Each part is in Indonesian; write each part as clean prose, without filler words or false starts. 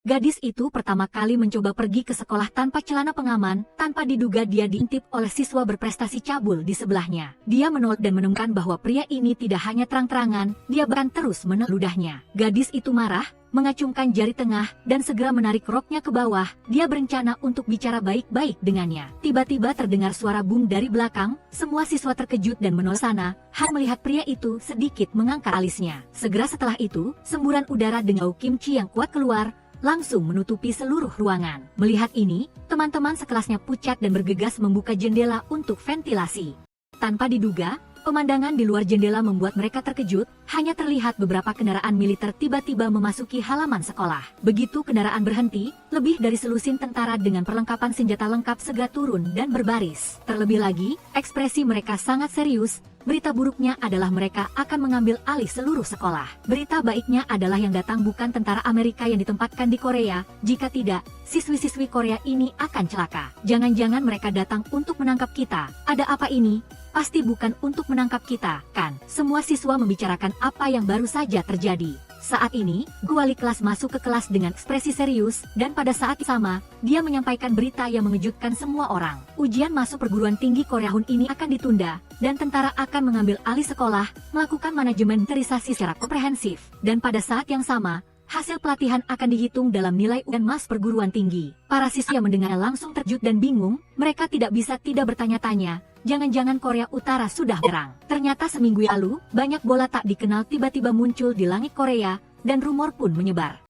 Gadis itu pertama kali mencoba pergi ke sekolah tanpa celana pengaman, tanpa diduga dia diintip oleh siswa berprestasi cabul di sebelahnya. Dia menolak dan menemukan bahwa pria ini tidak hanya terang-terangan, dia bahkan terus meneludahnya. Gadis itu marah, mengacungkan jari tengah, dan segera menarik roknya ke bawah. Dia berencana untuk bicara baik-baik dengannya. Tiba-tiba terdengar suara bung dari belakang, semua siswa terkejut dan menoleh sana, hanya melihat pria itu sedikit mengangkat alisnya. Segera setelah itu, semburan udara dengan bau kimchi yang kuat keluar, langsung menutupi seluruh ruangan. Melihat ini, teman-teman sekelasnya pucat dan bergegas membuka jendela untuk ventilasi. Tanpa diduga, pemandangan di luar jendela membuat mereka terkejut, hanya terlihat beberapa kendaraan militer tiba-tiba memasuki halaman sekolah. Begitu kendaraan berhenti, lebih dari selusin tentara dengan perlengkapan senjata lengkap segera turun dan berbaris. Terlebih lagi, ekspresi mereka sangat serius. Berita buruknya adalah mereka akan mengambil alih seluruh sekolah. Berita baiknya adalah yang datang bukan tentara Amerika yang ditempatkan di Korea. Jika tidak, siswi-siswi Korea ini akan celaka. Jangan-jangan mereka datang untuk menangkap kita. Ada apa ini? Pasti bukan untuk menangkap kita, kan? Semua siswa membicarakan apa yang baru saja terjadi. Saat ini, guru wali kelas masuk ke kelas dengan ekspresi serius, dan pada saat sama, dia menyampaikan berita yang mengejutkan semua orang. Ujian masuk perguruan tinggi Korea tahun ini akan ditunda, dan tentara akan mengambil alih sekolah, melakukan manajemen militerisasi secara komprehensif. Dan pada saat yang sama, hasil pelatihan akan dihitung dalam nilai UN mas perguruan tinggi. Para siswa yang mendengarnya langsung terkejut dan bingung, mereka tidak bisa tidak bertanya-tanya. Jangan-jangan Korea Utara sudah menyerang. Ternyata seminggu lalu, banyak bola tak dikenal tiba-tiba muncul di langit Korea, dan rumor pun menyebar.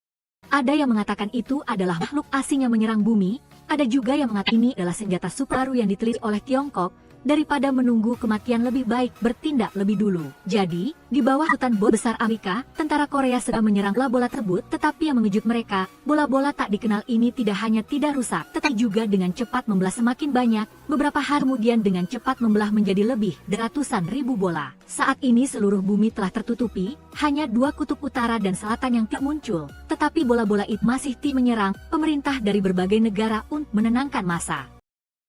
Ada yang mengatakan itu adalah makhluk asing yang menyerang bumi, ada juga yang mengatakan ini adalah senjata super baru yang diteliti oleh Tiongkok. Daripada menunggu kematian lebih baik bertindak lebih dulu. Jadi, di bawah hutan bom besar Amerika, tentara Korea sedang menyerang bola-bola tersebut, tetapi yang mengejut mereka, bola-bola tak dikenal ini tidak hanya tidak rusak, tetapi juga dengan cepat membelah semakin banyak, beberapa hari kemudian dengan cepat membelah menjadi lebih dari ratusan ribu bola. Saat ini seluruh bumi telah tertutupi, hanya dua kutub utara dan selatan yang tidak muncul, tetapi bola-bola itu masih menyerang pemerintah dari berbagai negara untuk menenangkan massa.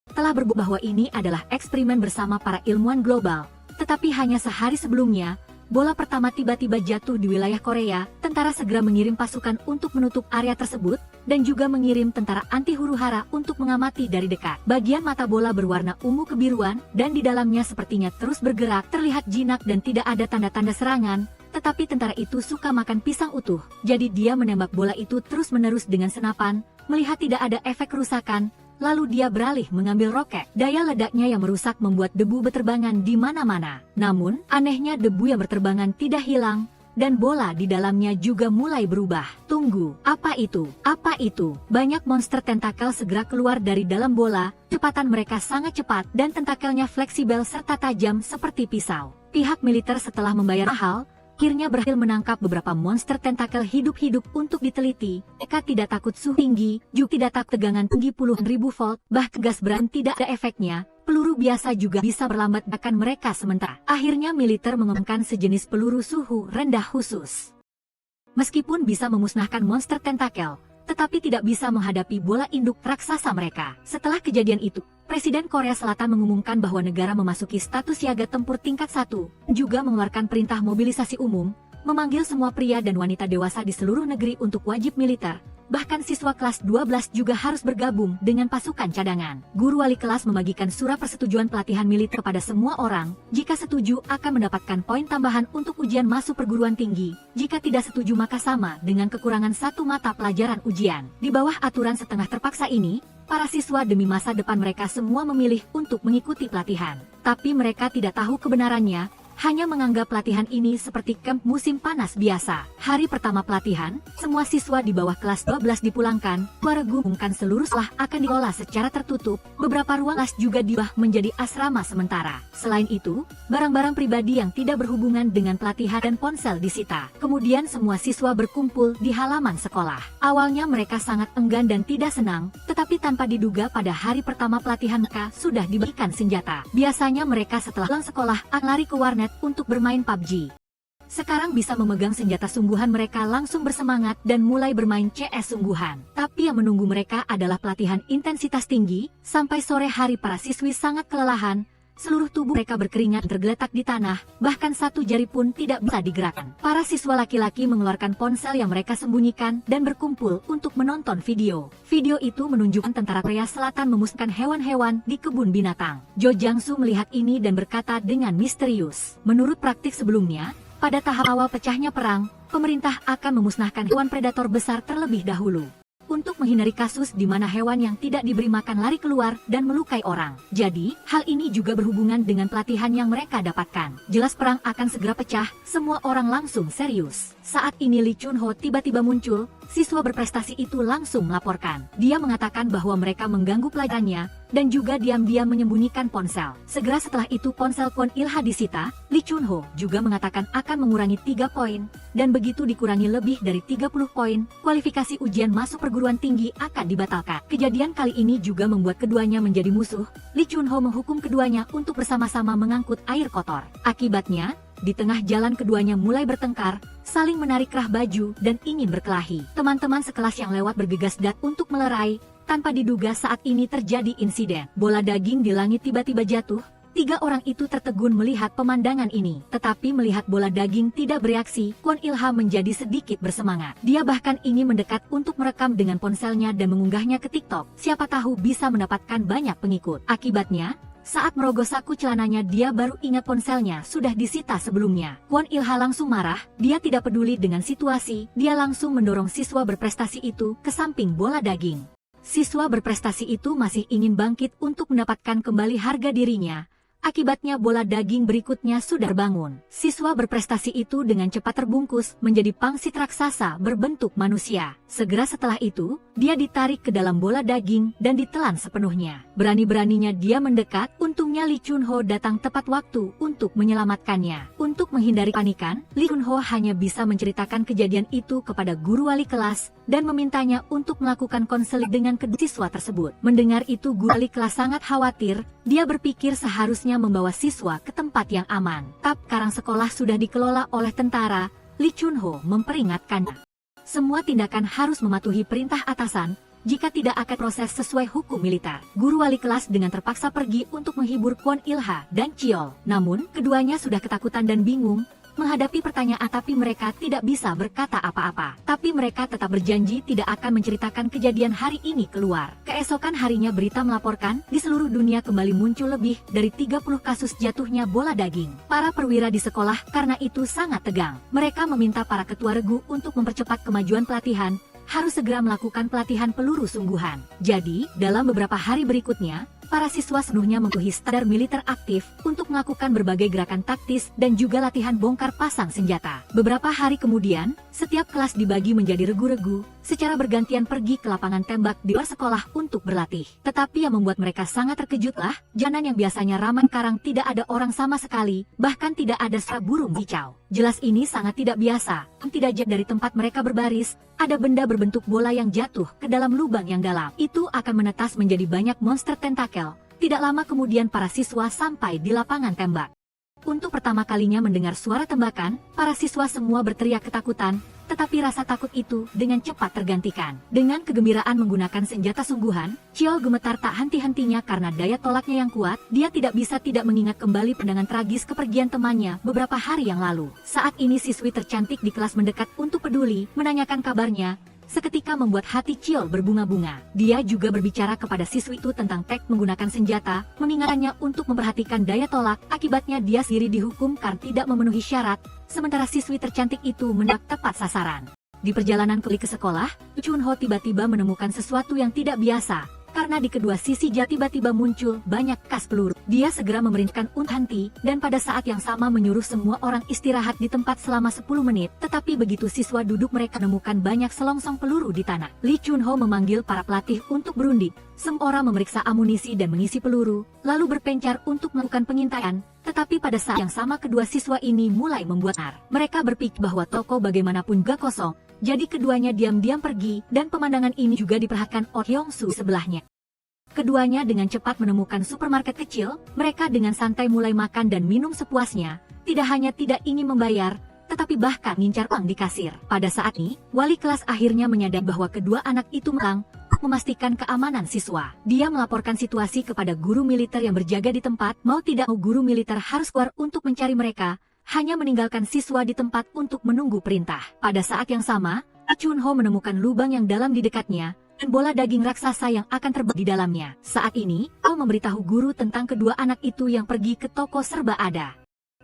Telah berbukti bahwa ini adalah eksperimen bersama para ilmuwan global, tetapi hanya sehari sebelumnya, bola pertama tiba-tiba jatuh di wilayah Korea, tentara segera mengirim pasukan untuk menutup area tersebut, dan juga mengirim tentara anti huru-hara untuk mengamati dari dekat. Bagian mata bola berwarna ungu kebiruan, dan di dalamnya sepertinya terus bergerak, terlihat jinak dan tidak ada tanda-tanda serangan, tetapi tentara itu suka makan pisang utuh, jadi dia menembak bola itu terus-menerus dengan senapan, melihat tidak ada efek kerusakan. Lalu dia beralih mengambil roket. Daya ledaknya yang merusak membuat debu berterbangan di mana-mana. Namun, anehnya debu yang berterbangan tidak hilang, dan bola di dalamnya juga mulai berubah. Tunggu, apa itu? Apa itu? Banyak monster tentakel segera keluar dari dalam bola. Kecepatan mereka sangat cepat, dan tentakelnya fleksibel serta tajam seperti pisau. Pihak militer setelah membayar mahal, akhirnya berhasil menangkap beberapa monster tentakel hidup-hidup untuk diteliti. Mereka tidak takut suhu tinggi, juga tidak takut tegangan tinggi puluhan ribu volt, bahkan gas berat tidak ada efeknya. Peluru biasa juga bisa berlambat bahkan mereka sementara. Akhirnya militer mengembangkan sejenis peluru suhu rendah khusus. Meskipun bisa memusnahkan monster tentakel, tetapi tidak bisa menghadapi bola induk raksasa mereka. Setelah kejadian itu, Presiden Korea Selatan mengumumkan bahwa negara memasuki status siaga tempur tingkat 1, juga mengeluarkan perintah mobilisasi umum, memanggil semua pria dan wanita dewasa di seluruh negeri untuk wajib militer. Bahkan siswa kelas 12 juga harus bergabung dengan pasukan cadangan. Guru wali kelas membagikan surat persetujuan pelatihan militer kepada semua orang. Jika setuju akan mendapatkan poin tambahan untuk ujian masuk perguruan tinggi. Jika tidak setuju maka sama dengan kekurangan satu mata pelajaran ujian. Di bawah aturan setengah terpaksa ini, para siswa demi masa depan mereka semua memilih untuk mengikuti pelatihan. Tapi mereka tidak tahu kebenarannya, hanya menganggap pelatihan ini seperti kamp musim panas biasa. Hari pertama pelatihan, semua siswa di bawah kelas 12 dipulangkan. Warga umumkan seluruh sekolah akan diolah secara tertutup. Beberapa ruang kelas juga diubah menjadi asrama sementara. Selain itu, barang-barang pribadi yang tidak berhubungan dengan pelatihan dan ponsel disita. Kemudian semua siswa berkumpul di halaman sekolah. Awalnya mereka sangat enggan dan tidak senang, tetapi tanpa diduga pada hari pertama pelatihan mereka sudah diberikan senjata. Biasanya mereka setelah pulang sekolah akan lari ke warnet untuk bermain PUBG. Sekarang bisa memegang senjata sungguhan mereka langsung bersemangat dan mulai bermain CS sungguhan. Tapi yang menunggu mereka adalah pelatihan intensitas tinggi. Sampai sore hari para siswi sangat kelelahan, Seluruh tubuh mereka berkeringat tergeletak di tanah, bahkan satu jari pun tidak bisa digerakkan. Para siswa laki-laki mengeluarkan ponsel yang mereka sembunyikan dan berkumpul untuk menonton video. Video itu menunjukkan tentara Korea Selatan memusnahkan hewan-hewan di kebun binatang. Jo Jang-soo melihat ini dan berkata dengan misterius, menurut praktik sebelumnya, pada tahap awal pecahnya perang, pemerintah akan memusnahkan hewan predator besar terlebih dahulu. Untuk menghindari kasus di mana hewan yang tidak diberi makan lari keluar dan melukai orang. Jadi, hal ini juga berhubungan dengan pelatihan yang mereka dapatkan. Jelas perang akan segera pecah, semua orang langsung serius. Saat ini Lee Chun-ho tiba-tiba muncul, siswa berprestasi itu langsung melaporkan. Dia mengatakan bahwa mereka mengganggu pelajarannya, dan juga diam-diam menyembunyikan ponsel. Segera setelah itu ponsel Kwon Il-ha disita, Lee Chun-ho juga mengatakan akan mengurangi 3 poin, dan begitu dikurangi lebih dari 30 poin, kualifikasi ujian masuk perguruan tinggi akan dibatalkan. Kejadian kali ini juga membuat keduanya menjadi musuh. Lee Chun-ho menghukum keduanya untuk bersama-sama mengangkut air kotor. Akibatnya, di tengah jalan keduanya mulai bertengkar, saling menarik kerah baju dan ingin berkelahi. Teman-teman sekelas yang lewat bergegas untuk melerai. Tanpa diduga saat ini terjadi insiden. Bola daging di langit tiba-tiba jatuh. 3 orang itu tertegun melihat pemandangan ini. Tetapi melihat bola daging tidak bereaksi, Kwon Il-ha menjadi sedikit bersemangat. Dia bahkan ingin mendekat untuk merekam dengan ponselnya dan mengunggahnya ke TikTok. Siapa tahu bisa mendapatkan banyak pengikut. Akibatnya, saat merogoh saku celananya dia baru ingat ponselnya sudah disita sebelumnya. Kwon Il-ha langsung marah, dia tidak peduli dengan situasi, dia langsung mendorong siswa berprestasi itu ke samping bola daging. Siswa berprestasi itu masih ingin bangkit untuk mendapatkan kembali harga dirinya. Akibatnya bola daging berikutnya sudah bangun. Siswa berprestasi itu dengan cepat terbungkus menjadi pangsit raksasa berbentuk manusia. Segera setelah itu, dia ditarik ke dalam bola daging dan ditelan sepenuhnya. Berani-beraninya dia mendekat, untungnya Lee Chun-ho datang tepat waktu untuk menyelamatkannya. Untuk menghindari panikan, Lee Chun-ho hanya bisa menceritakan kejadian itu kepada guru wali kelas dan memintanya untuk melakukan konseling dengan kedua siswa tersebut. Mendengar itu guru wali kelas sangat khawatir, dia berpikir seharusnya membawa siswa ke tempat yang aman. Tapi karang sekolah sudah dikelola oleh tentara, Lee Chun-ho memperingatkannya. Semua tindakan harus mematuhi perintah atasan, jika tidak akan proses sesuai hukum militer. Guru wali kelas dengan terpaksa pergi untuk menghibur Kwon Il-ha dan Cheol. Namun, keduanya sudah ketakutan dan bingung menghadapi pertanyaan, tapi mereka tidak bisa berkata apa-apa. Tapi mereka tetap berjanji tidak akan menceritakan kejadian hari ini keluar. Keesokan harinya berita melaporkan, di seluruh dunia kembali muncul lebih dari 30 kasus jatuhnya bola daging. Para perwira di sekolah karena itu sangat tegang. Mereka meminta para ketua regu untuk mempercepat kemajuan pelatihan, harus segera melakukan pelatihan peluru sungguhan. Jadi, dalam beberapa hari berikutnya, para siswa sepenuhnya mematuhi standar militer aktif untuk melakukan berbagai gerakan taktis dan juga latihan bongkar pasang senjata. Beberapa hari kemudian, setiap kelas dibagi menjadi regu-regu, secara bergantian pergi ke lapangan tembak di luar sekolah untuk berlatih. Tetapi yang membuat mereka sangat terkejutlah, jalan yang biasanya ramai karang tidak ada orang sama sekali, bahkan tidak ada serak burung kicau. Jelas ini sangat tidak biasa. Tidak jauh dari tempat mereka berbaris, ada benda berbentuk bola yang jatuh ke dalam lubang yang dalam. Itu akan menetas menjadi banyak monster tentakel. Tidak lama kemudian para siswa sampai di lapangan tembak. Untuk pertama kalinya mendengar suara tembakan, para siswa semua berteriak ketakutan, tetapi rasa takut itu dengan cepat tergantikan. Dengan kegembiraan menggunakan senjata sungguhan, Cheol gemetar tak henti-hentinya karena daya tolaknya yang kuat. Dia tidak bisa tidak mengingat kembali pandangan tragis kepergian temannya beberapa hari yang lalu. Saat ini siswi tercantik di kelas mendekat untuk peduli, menanyakan kabarnya. Seketika membuat hati Cheol berbunga-bunga. Dia juga berbicara kepada siswi itu tentang teknik menggunakan senjata, mengingatkannya untuk memperhatikan daya tolak. Akibatnya dia sendiri dihukum karena tidak memenuhi syarat, sementara siswi tercantik itu mendak tepat sasaran. Di perjalanan kembali ke sekolah, Chun-ho tiba-tiba menemukan sesuatu yang tidak biasa. Karena di kedua sisi jalan tiba-tiba muncul banyak kas peluru. Dia segera memerintahkan untuk henti, dan pada saat yang sama menyuruh semua orang istirahat di tempat selama 10 menit. Tetapi begitu siswa duduk mereka menemukan banyak selongsong peluru di tanah. Lee Chun-ho memanggil para pelatih untuk berunding. Semua orang memeriksa amunisi dan mengisi peluru, lalu berpencar untuk melakukan pengintaian. Tetapi pada saat yang sama kedua siswa ini mulai membuat nar. Mereka berpikir bahwa toko bagaimanapun gak kosong. Jadi keduanya diam-diam pergi, dan pemandangan ini juga diperhatikan oleh Hyung-soo sebelahnya. Keduanya dengan cepat menemukan supermarket kecil, mereka dengan santai mulai makan dan minum sepuasnya, tidak hanya tidak ingin membayar, tetapi bahkan ngincar uang di kasir. Pada saat ini, wali kelas akhirnya menyadari bahwa kedua anak itu menang. memastikan keamanan siswa. Dia melaporkan situasi kepada guru militer yang berjaga di tempat. Mau tidak mau guru militer harus keluar untuk mencari mereka, hanya meninggalkan siswa di tempat untuk menunggu perintah. Pada saat yang sama, Chunho menemukan lubang yang dalam di dekatnya, dan bola daging raksasa yang akan terbang di dalamnya. Saat ini, Al memberitahu guru tentang kedua anak itu yang pergi ke toko serba ada.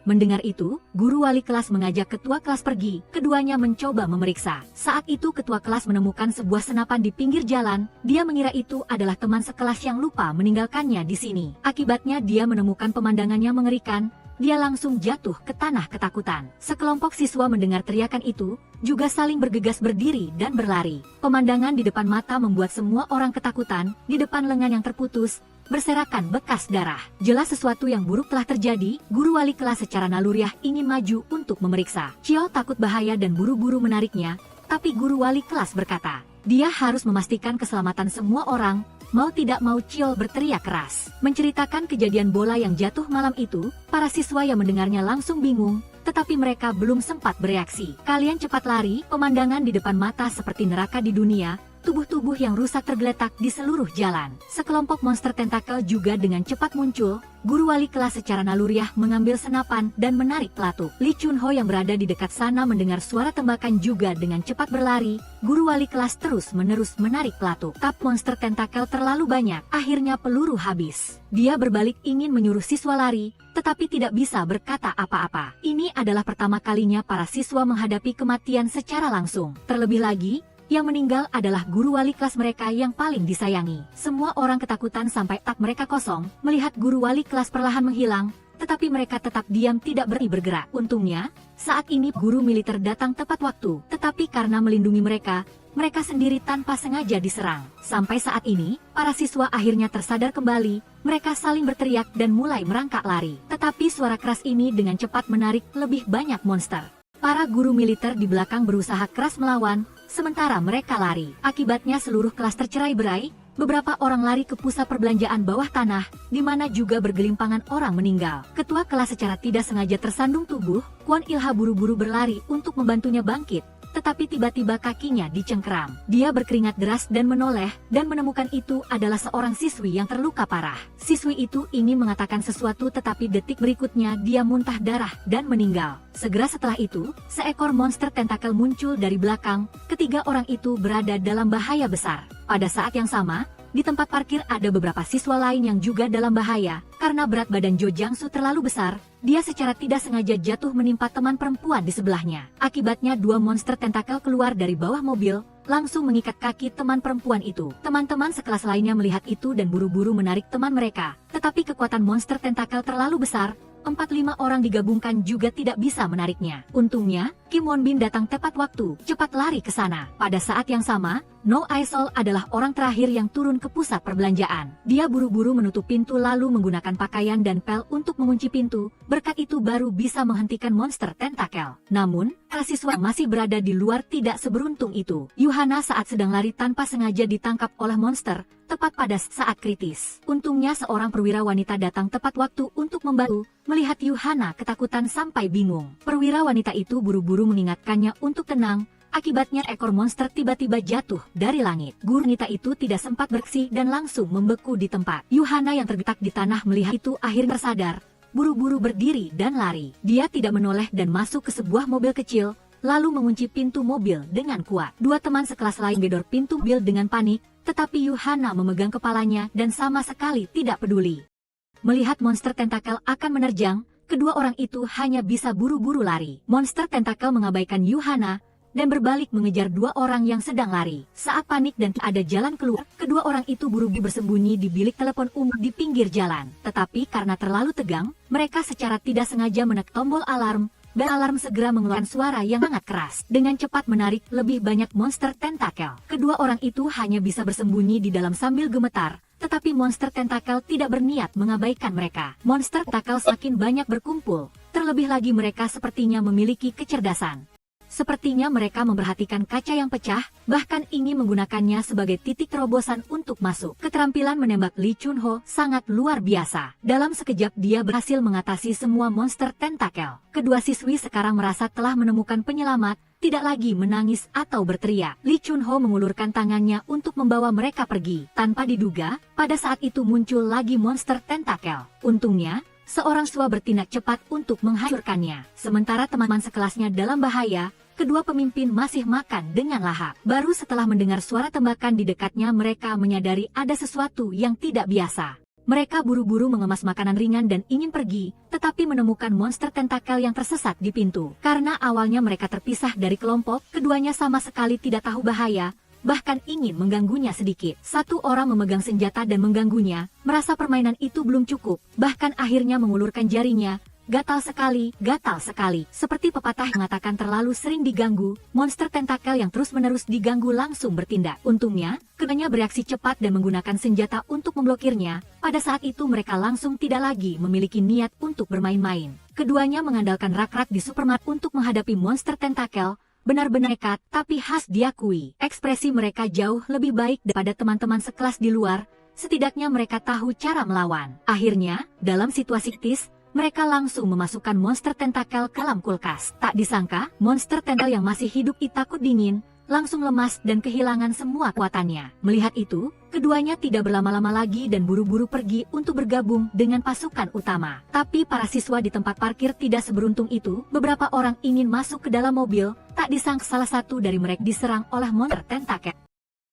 Mendengar itu, guru wali kelas mengajak ketua kelas pergi. Keduanya mencoba memeriksa. Saat itu ketua kelas menemukan sebuah senapan di pinggir jalan. Dia mengira itu adalah teman sekelas yang lupa meninggalkannya di sini. Akibatnya dia menemukan pemandangannya mengerikan. Dia langsung jatuh ke tanah ketakutan. Sekelompok siswa mendengar teriakan itu, juga saling bergegas berdiri dan berlari. Pemandangan di depan mata membuat semua orang ketakutan. Di depan lengan yang terputus, berserakan bekas darah. Jelas sesuatu yang buruk telah terjadi. Guru wali kelas secara naluriah ingin maju untuk memeriksa. Cio takut bahaya dan buru-buru menariknya, tapi guru wali kelas berkata, dia harus memastikan keselamatan semua orang. Mau tidak mau Cio berteriak keras. Menceritakan kejadian bola yang jatuh malam itu, para siswa yang mendengarnya langsung bingung, tetapi mereka belum sempat bereaksi. Kalian cepat lari, pemandangan di depan mata seperti neraka di dunia. Tubuh-tubuh yang rusak tergeletak di seluruh jalan. Sekelompok monster tentakel juga dengan cepat muncul. Guru wali kelas secara naluriah mengambil senapan dan menarik pelatuk. Lee Chunho yang berada di dekat sana mendengar suara tembakan juga dengan cepat berlari. Guru wali kelas terus-menerus menarik pelatuk. Tap monster tentakel terlalu banyak, akhirnya peluru habis. Dia berbalik ingin menyuruh siswa lari, tetapi tidak bisa berkata apa-apa. Ini adalah pertama kalinya para siswa menghadapi kematian secara langsung. Terlebih lagi, yang meninggal adalah guru wali kelas mereka yang paling disayangi. Semua orang ketakutan sampai tak mereka kosong, melihat guru wali kelas perlahan menghilang, tetapi mereka tetap diam tidak berani bergerak. Untungnya, saat ini guru militer datang tepat waktu, tetapi karena melindungi mereka, mereka sendiri tanpa sengaja diserang. Sampai saat ini, para siswa akhirnya tersadar kembali, mereka saling berteriak dan mulai merangkak lari. Tetapi suara keras ini dengan cepat menarik lebih banyak monster. Para guru militer di belakang berusaha keras melawan, sementara mereka lari. Akibatnya seluruh kelas tercerai-berai, beberapa orang lari ke pusat perbelanjaan bawah tanah, di mana juga bergelimpangan orang meninggal. Ketua kelas secara tidak sengaja tersandung tubuh, Kwon Ilha buru-buru berlari untuk membantunya bangkit, tetapi tiba-tiba kakinya dicengkeram. Dia berkeringat deras dan menoleh, dan menemukan itu adalah seorang siswi yang terluka parah. Siswi itu ingin mengatakan sesuatu tetapi detik berikutnya dia muntah darah dan meninggal. Segera setelah itu, seekor monster tentakel muncul dari belakang. Ketiga orang itu berada dalam bahaya besar. Pada saat yang sama, di tempat parkir ada beberapa siswa lain yang juga dalam bahaya. Karena berat badan Jo Jangsu terlalu besar, dia secara tidak sengaja jatuh menimpa teman perempuan di sebelahnya. Akibatnya dua monster tentakel keluar dari bawah mobil, langsung mengikat kaki teman perempuan itu. Teman-teman sekelas lainnya melihat itu dan buru-buru menarik teman mereka. Tetapi kekuatan monster tentakel terlalu besar, 4-5 orang digabungkan juga tidak bisa menariknya. Untungnya, Kim Won Bin datang tepat waktu, cepat lari ke sana. Pada saat yang sama, No Aesol adalah orang terakhir yang turun ke pusat perbelanjaan. Dia buru-buru menutup pintu lalu menggunakan pakaian dan pel untuk mengunci pintu, berkat itu baru bisa menghentikan monster tentakel. Namun, para siswa yang masih berada di luar tidak seberuntung itu. Yuhana saat sedang lari tanpa sengaja ditangkap oleh monster, tepat pada saat kritis. Untungnya seorang perwira wanita datang tepat waktu untuk membantu. Melihat Yuhana ketakutan sampai bingung. Perwira wanita itu buru-buru mengingatkannya untuk tenang. Akibatnya ekor monster tiba-tiba jatuh dari langit. Guru wanita itu tidak sempat bersih dan langsung membeku di tempat. Yuhana yang tergetak di tanah melihat itu akhirnya tersadar. Buru-buru berdiri dan lari. Dia tidak menoleh dan masuk ke sebuah mobil kecil, lalu mengunci pintu mobil dengan kuat. Dua teman sekelas lain gedor pintu mobil dengan panik, tetapi Yuhana memegang kepalanya dan sama sekali tidak peduli. Melihat monster tentakel akan menerjang, kedua orang itu hanya bisa buru-buru lari. Monster tentakel mengabaikan Yuhana dan berbalik mengejar dua orang yang sedang lari. Saat panik dan tak ada jalan keluar, kedua orang itu buru-buru bersembunyi di bilik telepon umum di pinggir jalan. Tetapi karena terlalu tegang, mereka secara tidak sengaja menekan tombol alarm, dan alarm segera mengeluarkan suara yang sangat keras. Dengan cepat menarik lebih banyak monster tentakel. Kedua orang itu hanya bisa bersembunyi di dalam sambil gemetar, tetapi monster tentakel tidak berniat mengabaikan mereka. Monster tentakel semakin banyak berkumpul, terlebih lagi mereka sepertinya memiliki kecerdasan. Sepertinya mereka memperhatikan kaca yang pecah, bahkan ingin menggunakannya sebagai titik terobosan untuk masuk. Keterampilan menembak Lee Chun-ho sangat luar biasa. Dalam sekejap dia berhasil mengatasi semua monster tentakel. Kedua siswi sekarang merasa telah menemukan penyelamat, tidak lagi menangis atau berteriak. Lee Chun-ho mengulurkan tangannya untuk membawa mereka pergi. Tanpa diduga, pada saat itu muncul lagi monster tentakel. Untungnya, seorang siswa bertindak cepat untuk menghancurkannya. Sementara teman-teman sekelasnya dalam bahaya, kedua pemimpin masih makan dengan lahap. Baru setelah mendengar suara tembakan di dekatnya mereka menyadari ada sesuatu yang tidak biasa. Mereka buru-buru mengemas makanan ringan dan ingin pergi, tetapi menemukan monster tentakel yang tersesat di pintu. Karena awalnya mereka terpisah dari kelompok, keduanya sama sekali tidak tahu bahaya, bahkan ingin mengganggunya sedikit. Satu orang memegang senjata dan mengganggunya, merasa permainan itu belum cukup, bahkan akhirnya mengulurkan jarinya. Gatal sekali. Seperti pepatah mengatakan terlalu sering diganggu, monster tentakel yang terus-menerus diganggu langsung bertindak. Untungnya, keduanya bereaksi cepat dan menggunakan senjata untuk memblokirnya. Pada saat itu mereka langsung tidak lagi memiliki niat untuk bermain-main. Keduanya mengandalkan rak-rak di supermarket untuk menghadapi monster tentakel. Benar-benar nekat, tapi khas diakui. Ekspresi mereka jauh lebih baik daripada teman-teman sekelas di luar. Setidaknya mereka tahu cara melawan. Akhirnya, dalam situasi kritis, mereka langsung memasukkan monster tentakel ke dalam kulkas. Tak disangka, monster tentakel yang masih hidup takut dingin, langsung lemas dan kehilangan semua kekuatannya. Melihat itu, keduanya tidak berlama-lama lagi dan buru-buru pergi untuk bergabung dengan pasukan utama. Tapi para siswa di tempat parkir tidak seberuntung itu. Beberapa orang ingin masuk ke dalam mobil, tak disangka salah satu dari mereka diserang oleh monster tentakel.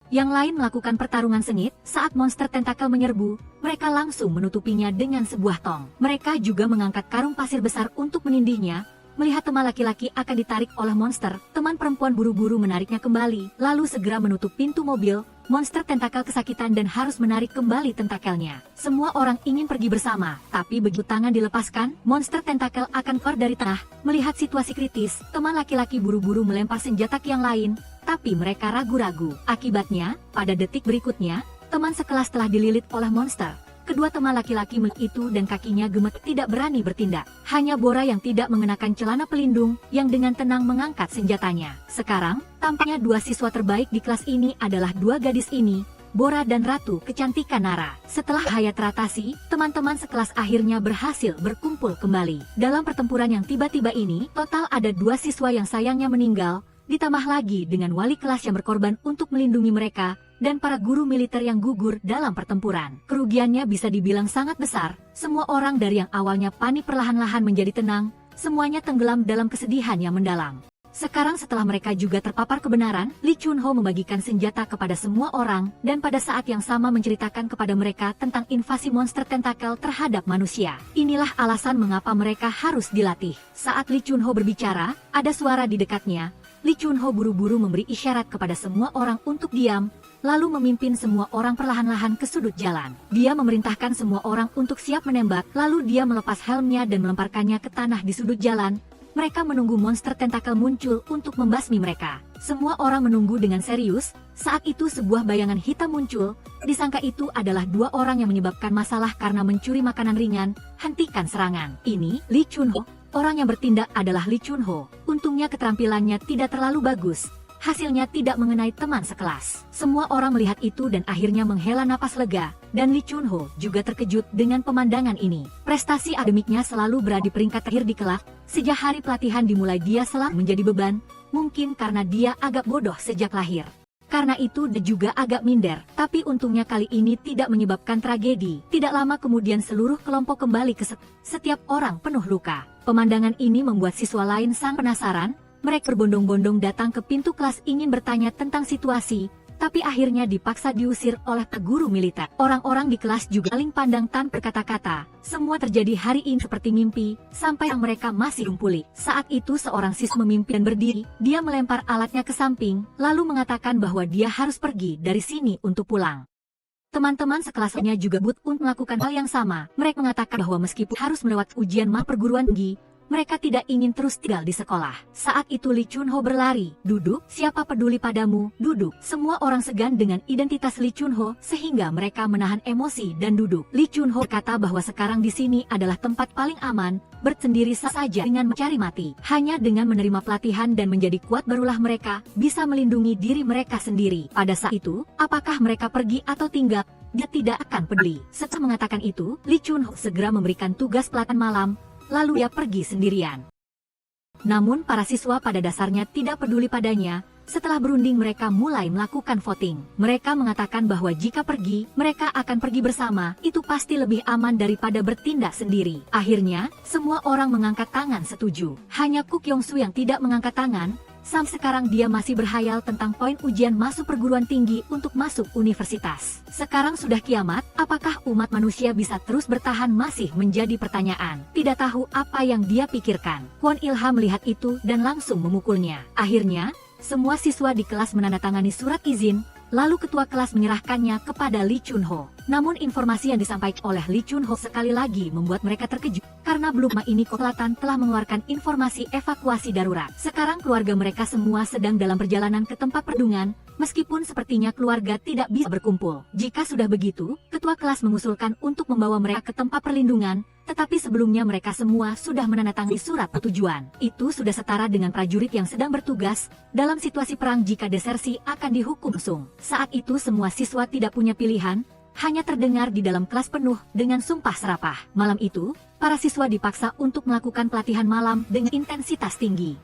Yang lain melakukan pertarungan sengit. Saat monster tentakel menyerbu, mereka langsung menutupinya dengan sebuah tong. Mereka juga mengangkat karung pasir besar untuk menindihnya. Melihat teman laki-laki akan ditarik oleh monster, teman perempuan buru-buru menariknya kembali, lalu segera menutup pintu mobil. Monster tentakel kesakitan dan harus menarik kembali tentakelnya. Semua orang ingin pergi bersama, tapi begitu tangan dilepaskan, monster tentakel akan keluar dari tengah. Melihat situasi kritis, teman laki-laki buru-buru melempar senjata ke yang lain, tapi mereka ragu-ragu. Akibatnya, pada detik berikutnya, teman sekelas telah dililit oleh monster. Kedua teman laki-laki itu dan kakinya gemetar tidak berani bertindak. Hanya Bora yang tidak mengenakan celana pelindung, yang dengan tenang mengangkat senjatanya. Sekarang, tampaknya dua siswa terbaik di kelas ini adalah dua gadis ini, Bora dan Ratu Kecantikan Nara. Setelah hayat teratasi, teman-teman sekelas akhirnya berhasil berkumpul kembali. Dalam pertempuran yang tiba-tiba ini, total ada dua siswa yang sayangnya meninggal, ditambah lagi dengan wali kelas yang berkorban untuk melindungi mereka, dan para guru militer yang gugur dalam pertempuran. Kerugiannya bisa dibilang sangat besar. Semua orang dari yang awalnya panik perlahan-lahan menjadi tenang, semuanya tenggelam dalam kesedihan yang mendalam. Sekarang setelah mereka juga terpapar kebenaran, Lee Chun-ho membagikan senjata kepada semua orang, dan pada saat yang sama menceritakan kepada mereka tentang invasi monster tentakel terhadap manusia. Inilah alasan mengapa mereka harus dilatih. Saat Lee Chun-ho berbicara, ada suara di dekatnya. Lee Chun-ho buru-buru memberi isyarat kepada semua orang untuk diam, lalu memimpin semua orang perlahan-lahan ke sudut jalan. Dia memerintahkan semua orang untuk siap menembak, lalu dia melepas helmnya dan melemparkannya ke tanah di sudut jalan. Mereka menunggu monster tentakel muncul untuk membasmi mereka. Semua orang menunggu dengan serius. Saat itu sebuah bayangan hitam muncul. Disangka itu adalah dua orang yang menyebabkan masalah karena mencuri makanan ringan. Hentikan serangan. Ini Lee Chun-ho. Orang yang bertindak adalah Lee Chun-ho. Untungnya keterampilannya tidak terlalu bagus. Hasilnya tidak mengenai teman sekelas. Semua orang melihat itu dan akhirnya menghela napas lega, dan Lee Chun-ho juga terkejut dengan pemandangan ini. Prestasi akademiknya selalu berada di peringkat terakhir di kelas. Sejak hari pelatihan dimulai dia selalu menjadi beban, mungkin karena dia agak bodoh sejak lahir. Karena itu dia juga agak minder, tapi untungnya kali ini tidak menyebabkan tragedi. Tidak lama kemudian seluruh kelompok kembali ke setiap orang penuh luka. Pemandangan ini membuat siswa lain sangat penasaran. Mereka berbondong-bondong datang ke pintu kelas ingin bertanya tentang situasi, tapi akhirnya dipaksa diusir oleh guru militer. Orang-orang di kelas juga saling pandang tanpa berkata-kata. Semua terjadi hari ini seperti mimpi, sampai yang mereka masih pulih. Saat itu seorang siswa memimpin berdiri, dia melempar alatnya ke samping, lalu mengatakan bahwa dia harus pergi dari sini untuk pulang. Teman-teman sekelasnya juga untuk melakukan hal yang sama. Mereka mengatakan bahwa meskipun harus melewati ujian perguruan tinggi, mereka tidak ingin terus tinggal di sekolah. Saat itu Lee Chun-ho berlari. Duduk, siapa peduli padamu, duduk. Semua orang segan dengan identitas Lee Chun-ho sehingga mereka menahan emosi dan duduk. Lee Chun-ho berkata bahwa sekarang di sini adalah tempat paling aman, bersendiri saja dengan mencari mati. Hanya dengan menerima pelatihan dan menjadi kuat barulah mereka bisa melindungi diri mereka sendiri. Pada saat itu, apakah mereka pergi atau tinggal? Dia tidak akan peduli. Setelah mengatakan itu, Lee Chun-ho segera memberikan tugas pelatihan malam, lalu dia pergi sendirian. Namun para siswa pada dasarnya tidak peduli padanya. Setelah berunding mereka mulai melakukan voting. Mereka mengatakan bahwa jika pergi, mereka akan pergi bersama, itu pasti lebih aman daripada bertindak sendiri. Akhirnya, semua orang mengangkat tangan setuju. Hanya Kook Yong-su yang tidak mengangkat tangan. Sampai sekarang dia masih berhayal tentang poin ujian masuk perguruan tinggi untuk masuk universitas. Sekarang sudah kiamat, apakah umat manusia bisa terus bertahan masih menjadi pertanyaan. Tidak tahu apa yang dia pikirkan. Kwon Il-ha melihat itu dan langsung memukulnya. Akhirnya, semua siswa di kelas menandatangani surat izin, lalu ketua kelas menyerahkannya kepada Lee Chun-ho. Namun informasi yang disampaikan oleh Lee Chun-ho sekali lagi membuat mereka terkejut, karena belum lama ini Korea Selatan telah mengeluarkan informasi evakuasi darurat. Sekarang keluarga mereka semua sedang dalam perjalanan ke tempat perdungan, meskipun sepertinya keluarga tidak bisa berkumpul. Jika sudah begitu, ketua kelas mengusulkan untuk membawa mereka ke tempat perlindungan, tetapi sebelumnya mereka semua sudah menandatangani surat persetujuan. Itu sudah setara dengan prajurit yang sedang bertugas dalam situasi perang jika desersi akan dihukum langsung. Saat itu semua siswa tidak punya pilihan, hanya terdengar di dalam kelas penuh dengan sumpah serapah. Malam itu, para siswa dipaksa untuk melakukan pelatihan malam dengan intensitas tinggi.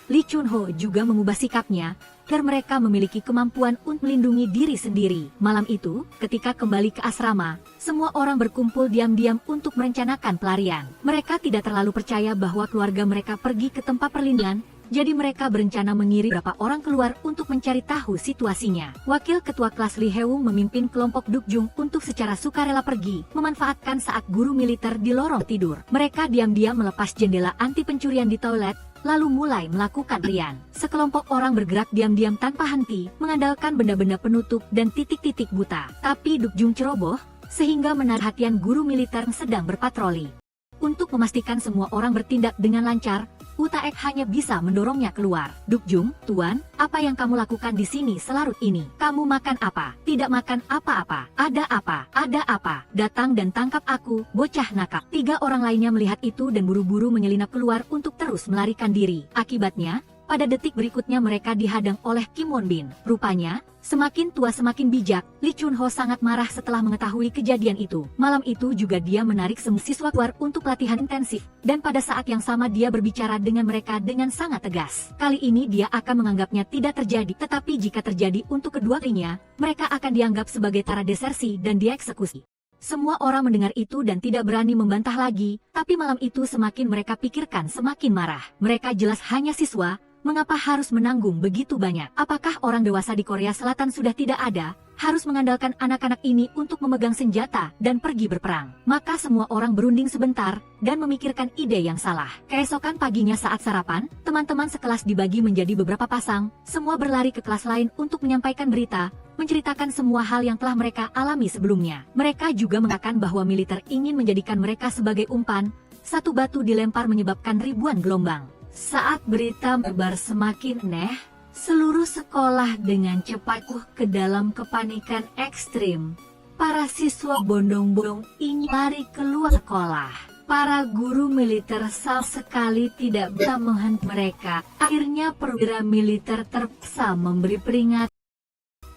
Lee Chun-ho juga mengubah sikapnya, agar mereka memiliki kemampuan untuk melindungi diri sendiri. Malam itu, ketika kembali ke asrama, semua orang berkumpul diam-diam untuk merencanakan pelarian. Mereka tidak terlalu percaya bahwa keluarga mereka pergi ke tempat perlindungan, jadi mereka berencana mengirim beberapa orang keluar untuk mencari tahu situasinya. Wakil ketua kelas Lee Hae-wung memimpin kelompok Dukjung untuk secara sukarela pergi, memanfaatkan saat guru militer di lorong tidur. Mereka diam-diam melepas jendela anti pencurian di toilet, lalu mulai melakukan pelarian. Sekelompok orang bergerak diam-diam tanpa henti, mengandalkan benda-benda penutup dan titik-titik buta. Tapi Dukjung ceroboh, sehingga menarik perhatian guru militer yang sedang berpatroli. Untuk memastikan semua orang bertindak dengan lancar, Utaek hanya bisa mendorongnya keluar. Dukjung, tuan, apa yang kamu lakukan di sini selarut ini? Kamu makan apa? Tidak makan apa-apa. Ada apa? Ada apa? Datang dan tangkap aku, bocah nakal. 3 orang lainnya melihat itu dan buru-buru menyelinap keluar untuk terus melarikan diri. Akibatnya, pada detik berikutnya mereka dihadang oleh Kim Won-bin. Rupanya, semakin tua semakin bijak, Lee Chun-ho sangat marah setelah mengetahui kejadian itu. Malam itu juga dia menarik semua siswa keluar untuk latihan intensif, dan pada saat yang sama dia berbicara dengan mereka dengan sangat tegas. Kali ini dia akan menganggapnya tidak terjadi, tetapi jika terjadi untuk kedua kalinya, mereka akan dianggap sebagai tara desersi dan dieksekusi. Semua orang mendengar itu dan tidak berani membantah lagi, tapi malam itu semakin mereka pikirkan semakin marah. Mereka jelas hanya siswa. Mengapa harus menanggung begitu banyak? Apakah orang dewasa di Korea Selatan sudah tidak ada, harus mengandalkan anak-anak ini untuk memegang senjata dan pergi berperang? Maka semua orang berunding sebentar dan memikirkan ide yang salah. Keesokan paginya saat sarapan, teman-teman sekelas dibagi menjadi beberapa pasang, semua berlari ke kelas lain untuk menyampaikan berita, menceritakan semua hal yang telah mereka alami sebelumnya. Mereka juga mengatakan bahwa militer ingin menjadikan mereka sebagai umpan, satu batu dilempar menyebabkan ribuan gelombang. Saat berita menyebar semakin aneh, seluruh sekolah dengan cepat ke dalam kepanikan ekstrim. Para siswa bondong-bondong ingin lari keluar sekolah. Para guru militer sama sekali tidak bisa menghentikan mereka. Akhirnya perwira militer terpaksa memberi peringatan.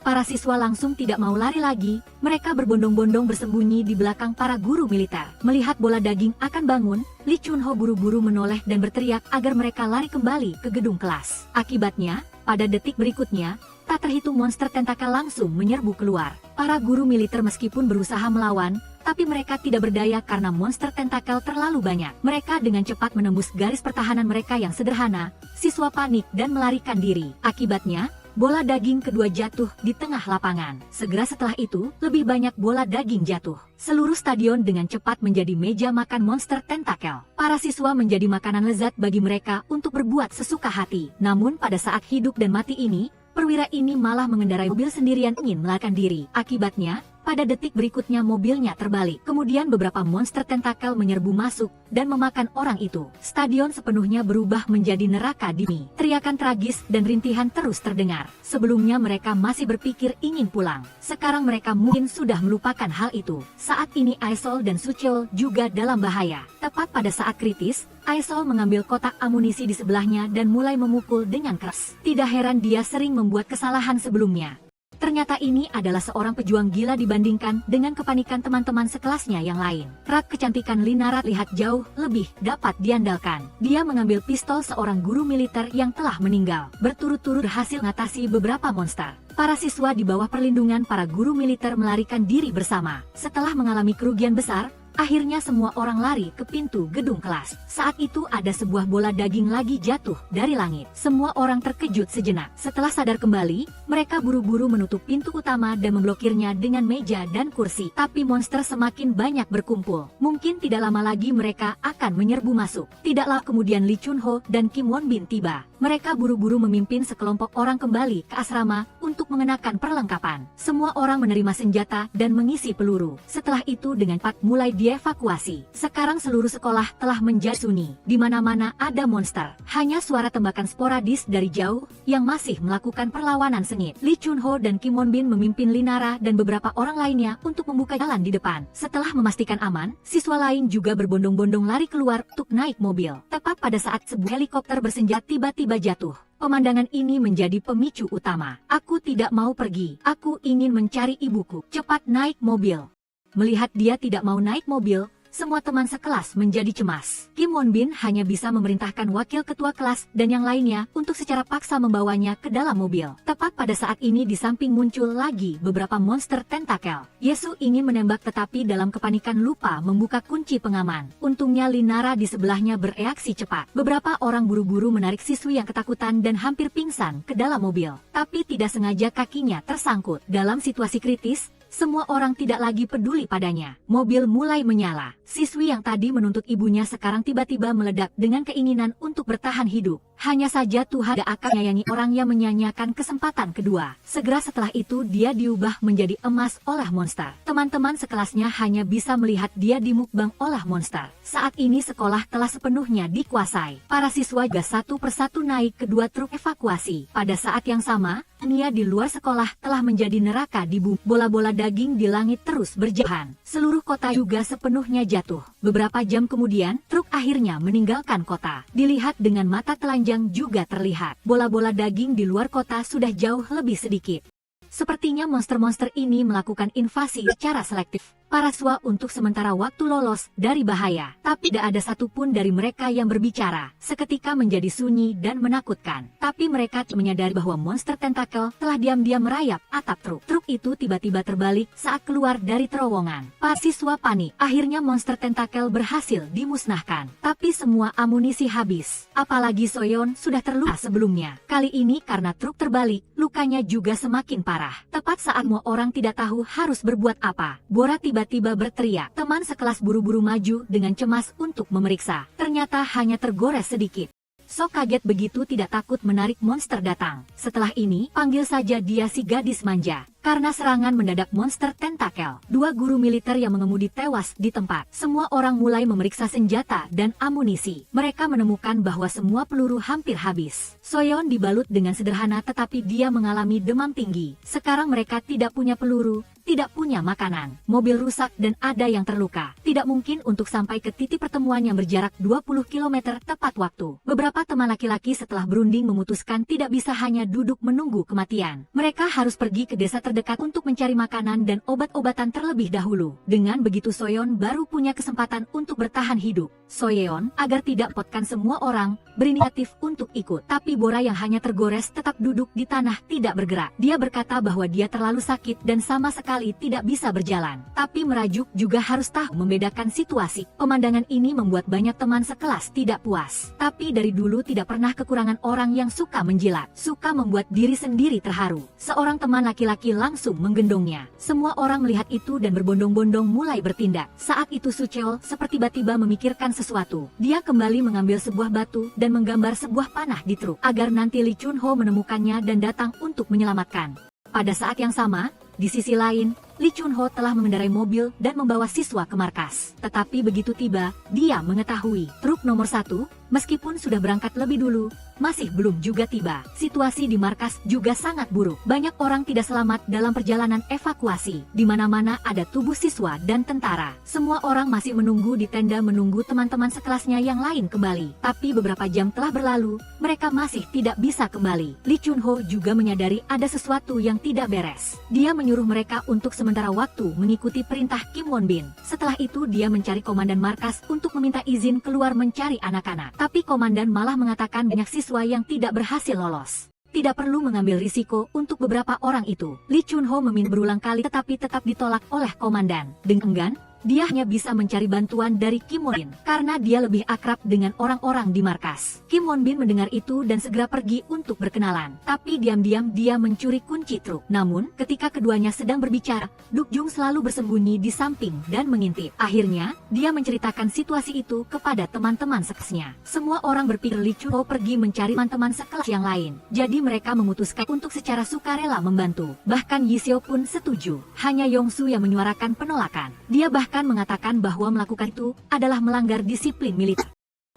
Para siswa langsung tidak mau lari lagi, mereka berbondong-bondong bersembunyi di belakang para guru militer. Melihat bola daging akan bangun, Lee Chun-ho buru-buru menoleh dan berteriak agar mereka lari kembali ke gedung kelas. Akibatnya, pada detik berikutnya, tak terhitung monster tentakel langsung menyerbu keluar. Para guru militer meskipun berusaha melawan, tapi mereka tidak berdaya karena monster tentakel terlalu banyak. Mereka dengan cepat menembus garis pertahanan mereka yang sederhana, siswa panik dan melarikan diri. Akibatnya, bola daging kedua jatuh di tengah lapangan. Segera setelah itu, lebih banyak bola daging jatuh. Seluruh stadion dengan cepat menjadi meja makan monster tentakel. Para siswa menjadi makanan lezat bagi mereka untuk berbuat sesuka hati. Namun pada saat hidup dan mati ini, perwira ini malah mengendarai mobil sendirian ingin melarikan diri. Akibatnya, Pada detik berikutnya mobilnya terbalik. Kemudian beberapa monster tentakel menyerbu masuk dan memakan orang itu. Stadion sepenuhnya berubah menjadi neraka dini. Teriakan tragis dan rintihan terus terdengar. Sebelumnya mereka masih berpikir ingin pulang. Sekarang mereka mungkin sudah melupakan hal itu. Saat ini Aesol dan Sucheol juga dalam bahaya. Tepat pada saat kritis, Aesol mengambil kotak amunisi di sebelahnya dan mulai memukul dengan keras. Tidak heran dia sering membuat kesalahan sebelumnya. Ternyata ini adalah seorang pejuang gila dibandingkan dengan kepanikan teman-teman sekelasnya yang lain. Rak kecantikan Linara lihat jauh lebih dapat diandalkan. Dia mengambil pistol seorang guru militer yang telah meninggal. Berturut-turut berhasil mengatasi beberapa monster. Para siswa di bawah perlindungan para guru militer melarikan diri bersama. Setelah mengalami kerugian besar, akhirnya semua orang lari ke pintu gedung kelas. Saat itu ada sebuah bola daging lagi jatuh dari langit. Semua orang terkejut sejenak. Setelah sadar kembali, mereka buru-buru menutup pintu utama dan memblokirnya dengan meja dan kursi. Tapi monster semakin banyak berkumpul. Mungkin tidak lama lagi mereka akan menyerbu masuk. Tidaklah kemudian Lee Chun-ho dan Kim Won-bin tiba. Mereka buru-buru memimpin sekelompok orang kembali ke asrama untuk mengenakan perlengkapan. Semua orang menerima senjata dan mengisi peluru. Setelah itu dengan cepat mulai dievakuasi. Sekarang seluruh sekolah telah menjadi sunyi. Di mana-mana ada monster. Hanya suara tembakan sporadis dari jauh yang masih melakukan perlawanan sengit. Lee Chun-ho dan Kim Won-bin memimpin Linara dan beberapa orang lainnya untuk membuka jalan di depan. Setelah memastikan aman, siswa lain juga berbondong-bondong lari keluar untuk naik mobil. Tepat pada saat sebuah helikopter bersenjata tiba-tiba jatuh. Pemandangan ini menjadi pemicu utama. Aku tidak mau pergi. Aku ingin mencari ibuku. Cepat naik mobil. Melihat dia tidak mau naik mobil, semua teman sekelas menjadi cemas. Kim Won-bin hanya bisa memerintahkan wakil ketua kelas dan yang lainnya untuk secara paksa membawanya ke dalam mobil. Tepat pada saat ini di samping muncul lagi beberapa monster tentakel. Yesu ingin menembak tetapi dalam kepanikan lupa membuka kunci pengaman. Untungnya Linara di sebelahnya bereaksi cepat. Beberapa orang buru-buru menarik siswi yang ketakutan dan hampir pingsan ke dalam mobil. Tapi tidak sengaja kakinya tersangkut. Dalam situasi kritis, semua orang tidak lagi peduli padanya. Mobil mulai menyala. Siswi yang tadi menuntut ibunya sekarang tiba-tiba meledak dengan keinginan untuk bertahan hidup. Hanya saja Tuhan tidak akan menyayangi orang yang menyanyiakan kesempatan kedua. Segera setelah itu dia diubah menjadi emas oleh monster. Teman-teman sekelasnya hanya bisa melihat dia dimukbang oleh monster. Saat ini sekolah telah sepenuhnya dikuasai. Para siswa juga satu persatu naik ke dua truk evakuasi. Pada saat yang sama, dunia di luar sekolah telah menjadi neraka di bumi. Bola-bola daging di langit terus berjatuhan. Seluruh kota juga sepenuhnya jatuh. Beberapa jam kemudian, truk akhirnya meninggalkan kota. Dilihat dengan mata telanjang juga terlihat. Bola-bola daging di luar kota sudah jauh lebih sedikit. Sepertinya monster-monster ini melakukan invasi secara selektif. Para siswa untuk sementara waktu lolos dari bahaya. Tapi tidak ada satupun dari mereka yang berbicara. Seketika menjadi sunyi dan menakutkan. Tapi mereka menyadari bahwa monster tentakel telah diam-diam merayap atap truk. Truk itu tiba-tiba terbalik saat keluar dari terowongan. Para siswa panik. Akhirnya monster tentakel berhasil dimusnahkan. Tapi semua amunisi habis. Apalagi Soyeon sudah terluka sebelumnya. Kali ini karena truk terbalik, lukanya juga semakin parah. Tepat saat semua orang tidak tahu harus berbuat apa, Bora tiba-tiba berteriak. Teman sekelas buru-buru maju dengan cemas untuk memeriksa. Ternyata hanya tergores sedikit. Sok kaget begitu tidak takut menarik monster datang. Setelah ini, panggil saja dia si gadis manja. Karena serangan mendadak monster tentakel, dua guru militer yang mengemudi tewas di tempat. Semua orang mulai memeriksa senjata dan amunisi. Mereka menemukan bahwa semua peluru hampir habis. Soyeon dibalut dengan sederhana tetapi dia mengalami demam tinggi. Sekarang mereka tidak punya peluru, tidak punya makanan. Mobil rusak dan ada yang terluka. Tidak mungkin untuk sampai ke titik pertemuan yang berjarak 20 km tepat waktu. Beberapa teman laki-laki setelah berunding memutuskan tidak bisa hanya duduk menunggu kematian. Mereka harus pergi ke desa terdekat untuk mencari makanan dan obat-obatan terlebih dahulu. Dengan begitu Soyeon baru punya kesempatan untuk bertahan hidup. Soyeon, agar tidak potkan semua orang, berinisiatif untuk ikut. Tapi Bora yang hanya tergores tetap duduk di tanah tidak bergerak. Dia berkata bahwa dia terlalu sakit dan sama sekali tidak bisa berjalan. Tapi merajuk juga harus tahu membedakan situasi. Pemandangan ini membuat banyak teman sekelas tidak puas. Tapi dari dulu tidak pernah kekurangan orang yang suka menjilat. Suka membuat diri sendiri terharu. Seorang teman laki-laki langsung menggendongnya. Semua orang melihat itu dan berbondong-bondong mulai bertindak. Saat itu Sucheol seperti tiba-tiba memikirkan sesuatu. Dia kembali mengambil sebuah batu dan menggambar sebuah panah di truk agar nanti Lee Chun-ho menemukannya dan datang untuk menyelamatkan. Pada saat yang sama, di sisi lain, Lee Chun-ho telah mengendarai mobil dan membawa siswa ke markas. Tetapi begitu tiba, dia mengetahui truk nomor 1, meskipun sudah berangkat lebih dulu, masih belum juga tiba. Situasi di markas juga sangat buruk. Banyak orang tidak selamat dalam perjalanan evakuasi. Di mana-mana ada tubuh siswa dan tentara. Semua orang masih menunggu di tenda menunggu teman-teman sekelasnya yang lain kembali. Tapi beberapa jam telah berlalu, mereka masih tidak bisa kembali. Lee Chun-ho juga menyadari ada sesuatu yang tidak beres. Dia menyuruh mereka untuk sementara waktu mengikuti perintah Kim Won-bin. Setelah itu dia mencari komandan markas untuk meminta izin keluar mencari anak-anak. Tapi komandan malah mengatakan banyak siswa yang tidak berhasil lolos. Tidak perlu mengambil risiko untuk beberapa orang itu. Lee Chun-ho meminta berulang kali tetapi tetap ditolak oleh komandan. Dengan enggan, dia hanya bisa mencari bantuan dari Kim Won-bin karena dia lebih akrab dengan orang-orang di markas. Kim Won-bin mendengar itu dan segera pergi untuk berkenalan. Tapi diam-diam dia mencuri kunci truk. Namun, ketika keduanya sedang berbicara, Duk Jung selalu bersembunyi di samping dan mengintip. Akhirnya, dia menceritakan situasi itu kepada teman-teman sekelasnya. Semua orang berpikir Lee Chun-ho pergi mencari teman-teman sekelas yang lain. Jadi mereka memutuskan untuk secara sukarela membantu. Bahkan Yi Seo pun setuju. Hanya Yong-su yang menyuarakan penolakan. Dia bahkan mengatakan bahwa melakukan itu adalah melanggar disiplin militer.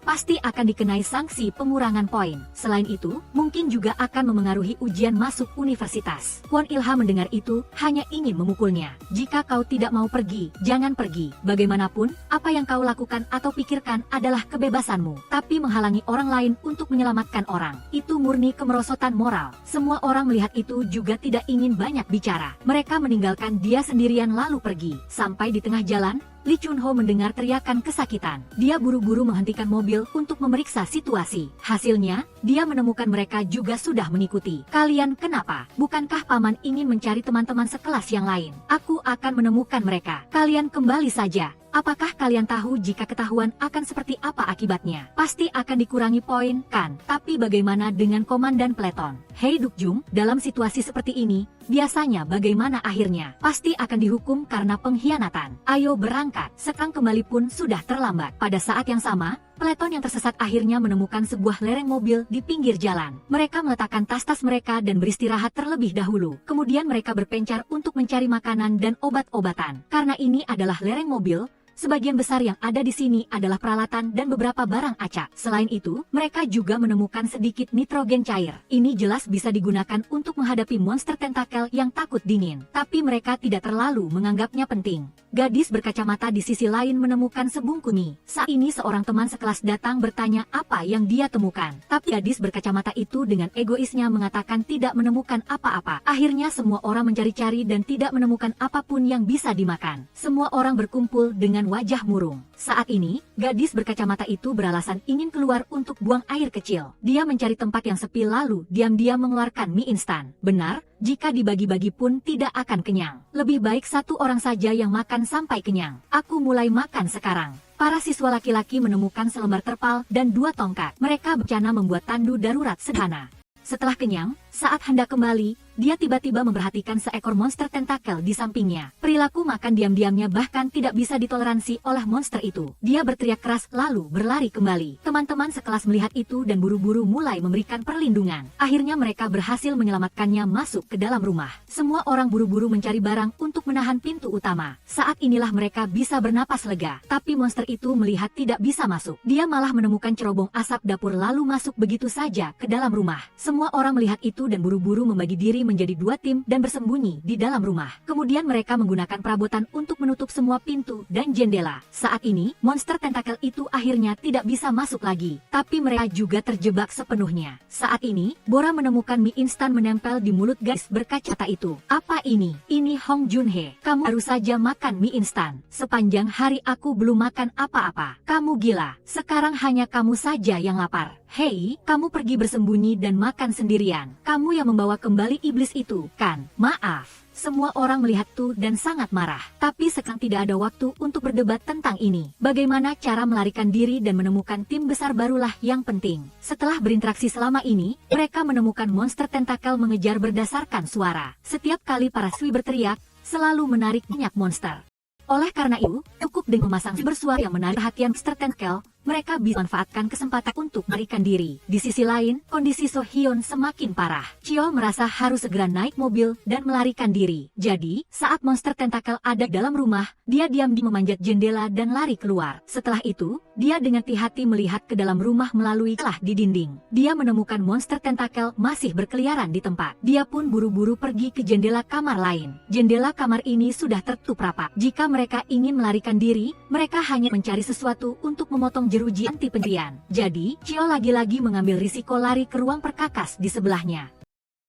Pasti akan dikenai sanksi pengurangan poin. Selain itu, mungkin juga akan memengaruhi ujian masuk universitas. Kwon Il-ha mendengar itu, hanya ingin memukulnya. Jika kau tidak mau pergi, jangan pergi. Bagaimanapun, apa yang kau lakukan atau pikirkan adalah kebebasanmu. Tapi menghalangi orang lain untuk menyelamatkan orang, itu murni kemerosotan moral. Semua orang melihat itu juga tidak ingin banyak bicara. Mereka meninggalkan dia sendirian lalu pergi. Sampai di tengah jalan, Lee Chun-ho mendengar teriakan kesakitan. Dia buru-buru menghentikan mobil untuk memeriksa situasi. Hasilnya, dia menemukan mereka juga sudah mengikuti. Kalian kenapa? Bukankah paman ingin mencari teman-teman sekelas yang lain? Aku akan menemukan mereka. Kalian kembali saja. Apakah kalian tahu jika ketahuan akan seperti apa akibatnya? Pasti akan dikurangi poin, kan? Tapi bagaimana dengan komandan peleton? Hei Duk Jung, dalam situasi seperti ini, biasanya bagaimana akhirnya? Pasti akan dihukum karena pengkhianatan. Ayo berangkat. Sekarang kembali pun sudah terlambat. Pada saat yang sama, peleton yang tersesat akhirnya menemukan sebuah lereng mobil di pinggir jalan. Mereka meletakkan tas-tas mereka dan beristirahat terlebih dahulu. Kemudian mereka berpencar untuk mencari makanan dan obat-obatan. Karena ini adalah lereng mobil, sebagian besar yang ada di sini adalah peralatan dan beberapa barang acak. Selain itu, mereka juga menemukan sedikit nitrogen cair. Ini jelas bisa digunakan untuk menghadapi monster tentakel yang takut dingin. Tapi mereka tidak terlalu menganggapnya penting. Gadis berkacamata di sisi lain menemukan sebungkus mie. Saat ini seorang teman sekelas datang bertanya apa yang dia temukan. Tapi gadis berkacamata itu dengan egoisnya mengatakan tidak menemukan apa-apa. Akhirnya semua orang mencari-cari dan tidak menemukan apapun yang bisa dimakan. Semua orang berkumpul dengan wajah murung. Saat ini, gadis berkacamata itu beralasan ingin keluar untuk buang air kecil. Dia mencari tempat yang sepi lalu diam-diam mengeluarkan mie instan. Benar, jika dibagi-bagi pun tidak akan kenyang. Lebih baik satu orang saja yang makan sampai kenyang. Aku mulai makan sekarang. Para siswa laki-laki menemukan selembar terpal dan 2 tongkat. Mereka berencana membuat tandu darurat sederhana. Setelah kenyang, saat hendak kembali, dia tiba-tiba memperhatikan seekor monster tentakel di sampingnya. Perilaku makan diam-diamnya bahkan tidak bisa ditoleransi oleh monster itu. Dia berteriak keras lalu berlari kembali. Teman-teman sekelas melihat itu dan buru-buru mulai memberikan perlindungan. Akhirnya mereka berhasil menyelamatkannya masuk ke dalam rumah. Semua orang buru-buru mencari barang untuk menahan pintu utama. Saat inilah mereka bisa bernapas lega. Tapi monster itu melihat tidak bisa masuk. Dia malah menemukan cerobong asap dapur lalu masuk begitu saja ke dalam rumah. Semua orang melihat itu dan buru-buru membagi diri menjadi 2 tim dan bersembunyi di dalam rumah. Kemudian mereka menggunakan perabotan untuk menutup semua pintu dan jendela. Saat ini, monster tentakel itu akhirnya tidak bisa masuk lagi. Tapi mereka juga terjebak sepenuhnya. Saat ini, Bora menemukan mie instan menempel di mulut gadis berkacamata itu. Apa ini? Ini Hong Jun-hye. Kamu baru saja makan mie instan. Sepanjang hari aku belum makan apa-apa. Kamu gila. Sekarang hanya kamu saja yang lapar. Hei, kamu pergi bersembunyi dan makan sendirian. Kamu yang membawa kembali iblis itu, kan? Maaf. Semua orang melihat itu dan sangat marah. Tapi sekarang tidak ada waktu untuk berdebat tentang ini. Bagaimana cara melarikan diri dan menemukan tim besar barulah yang penting. Setelah berinteraksi selama ini, mereka menemukan monster tentakel mengejar berdasarkan suara. Setiap kali para siswi berteriak, selalu menarik banyak monster. Oleh karena itu, cukup dengan memasang bersuara yang menarik perhatian monster tentakel, mereka bisa manfaatkan kesempatan untuk melarikan diri. Di sisi lain, kondisi So Hyun semakin parah. Cheol merasa harus segera naik mobil dan melarikan diri. Jadi, saat monster tentakel ada dalam rumah, dia diam-diam memanjat jendela dan lari keluar. Setelah itu, dia dengan hati-hati melihat ke dalam rumah melalui celah di dinding. Dia menemukan monster tentakel masih berkeliaran di tempat. Dia pun buru-buru pergi ke jendela kamar lain. Jendela kamar ini sudah tertutup rapat. Jika mereka ingin melarikan diri, mereka hanya mencari sesuatu untuk memotong jeruji anti pencurian. Jadi, Cheol lagi-lagi mengambil risiko lari ke ruang perkakas di sebelahnya.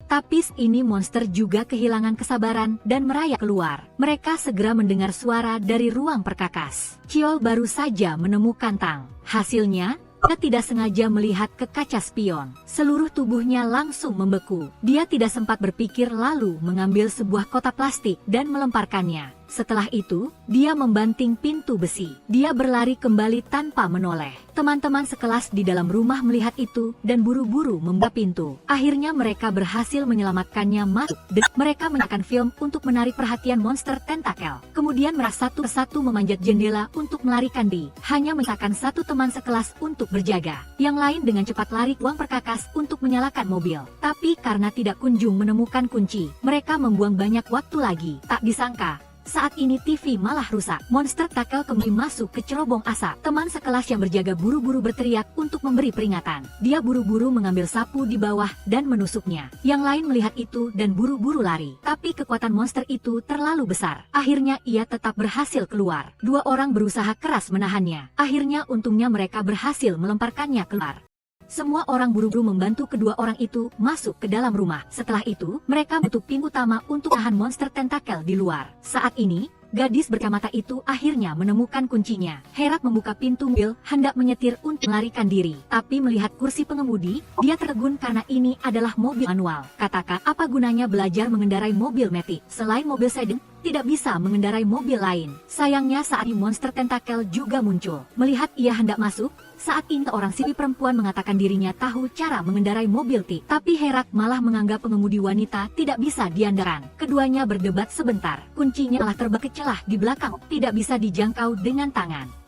Tapi ini monster juga kehilangan kesabaran dan merayap keluar. Mereka segera mendengar suara dari ruang perkakas. Cheol baru saja menemukan Tang. Hasilnya, dia tidak sengaja melihat ke kaca spion. Seluruh tubuhnya langsung membeku. Dia tidak sempat berpikir lalu mengambil sebuah kotak plastik dan melemparkannya. Setelah itu, dia membanting pintu besi. Dia berlari kembali tanpa menoleh. Teman-teman sekelas di dalam rumah melihat itu dan buru-buru membuka pintu. Akhirnya mereka berhasil menyelamatkannya masuk dan mereka menyalakan film untuk menarik perhatian monster tentakel. Kemudian mereka satu persatu memanjat jendela untuk melarikan diri. Hanya menyisakan satu teman sekelas untuk berjaga. Yang lain dengan cepat lari ke ruang perkakas untuk menyalakan mobil. Tapi karena tidak kunjung menemukan kunci, mereka membuang banyak waktu lagi. Tak disangka, saat ini TV malah rusak. Monster tentakel kembali masuk ke cerobong asap. Teman sekelas yang berjaga buru-buru berteriak untuk memberi peringatan. Dia buru-buru mengambil sapu di bawah dan menusuknya. Yang lain melihat itu dan buru-buru lari. Tapi kekuatan monster itu terlalu besar. Akhirnya ia tetap berhasil keluar. Dua orang berusaha keras menahannya. Akhirnya untungnya mereka berhasil melemparkannya keluar. Semua orang buru-buru membantu kedua orang itu masuk ke dalam rumah. Setelah itu, mereka menutup pintu utama untuk tahan monster tentakel di luar. Saat ini, gadis berkacamata itu akhirnya menemukan kuncinya. Herak membuka pintu mobil, hendak menyetir untuk melarikan diri. Tapi melihat kursi pengemudi, dia tertegun karena ini adalah mobil manual. Katakan, apa gunanya belajar mengendarai mobil metik? Selain mobil sedan, tidak bisa mengendarai mobil lain. Sayangnya saat ini monster tentakel juga muncul. Melihat ia hendak masuk, saat ini orang sipil perempuan mengatakan dirinya tahu cara mengendarai mobil tik. Tapi Herak malah menganggap pengemudi wanita tidak bisa diandalkan. Keduanya berdebat sebentar. Kuncinya telah terbekek celah di belakang, tidak bisa dijangkau dengan tangan.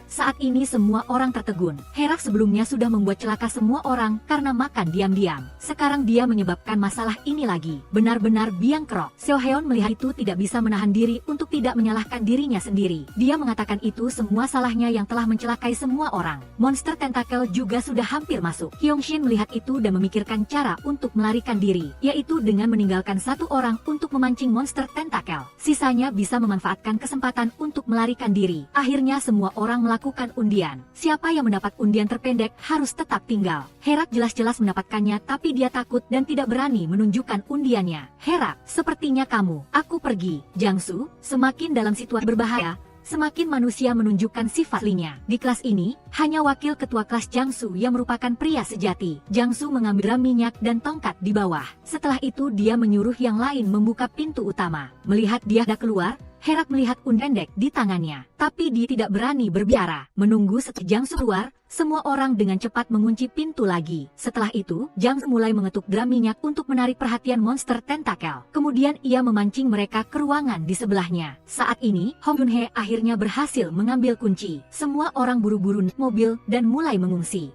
Saat ini semua orang tertegun. Herak sebelumnya sudah membuat celaka semua orang karena makan diam-diam. Sekarang dia menyebabkan masalah ini lagi. Benar-benar biang kerok. Seo Heon melihat itu tidak bisa menahan diri untuk tidak menyalahkan dirinya sendiri. Dia mengatakan itu semua salahnya yang telah mencelakai semua orang. Monster tentakel juga sudah hampir masuk. Hyung-shin melihat itu dan memikirkan cara untuk melarikan diri, yaitu dengan meninggalkan satu orang untuk memancing monster tentakel. Sisanya bisa memanfaatkan kesempatan untuk melarikan diri. Akhirnya semua orang melakukan undian. Siapa yang mendapat undian terpendek harus tetap tinggal. Herak jelas-jelas mendapatkannya tapi dia takut dan tidak berani menunjukkan undiannya. Herak, sepertinya kamu. Aku pergi. Jangsu, semakin dalam situasi berbahaya, semakin manusia menunjukkan sifat aslinya. Di kelas ini, hanya wakil ketua kelas Jangsu yang merupakan pria sejati. Jangsu mengambil drum minyak dan tongkat di bawah. Setelah itu dia menyuruh yang lain membuka pintu utama. Melihat dia hendak keluar, Herak melihat undendek di tangannya. Tapi dia tidak berani berbicara. Menunggu setelah Jangsu keluar, semua orang dengan cepat mengunci pintu lagi. Setelah itu, Jangsu mulai mengetuk drum minyak untuk menarik perhatian monster tentakel. Kemudian ia memancing mereka ke ruangan di sebelahnya. Saat ini, Hong Yun-hye akhirnya berhasil mengambil kunci. Semua orang buru-buru naik mobil dan mulai mengungsi.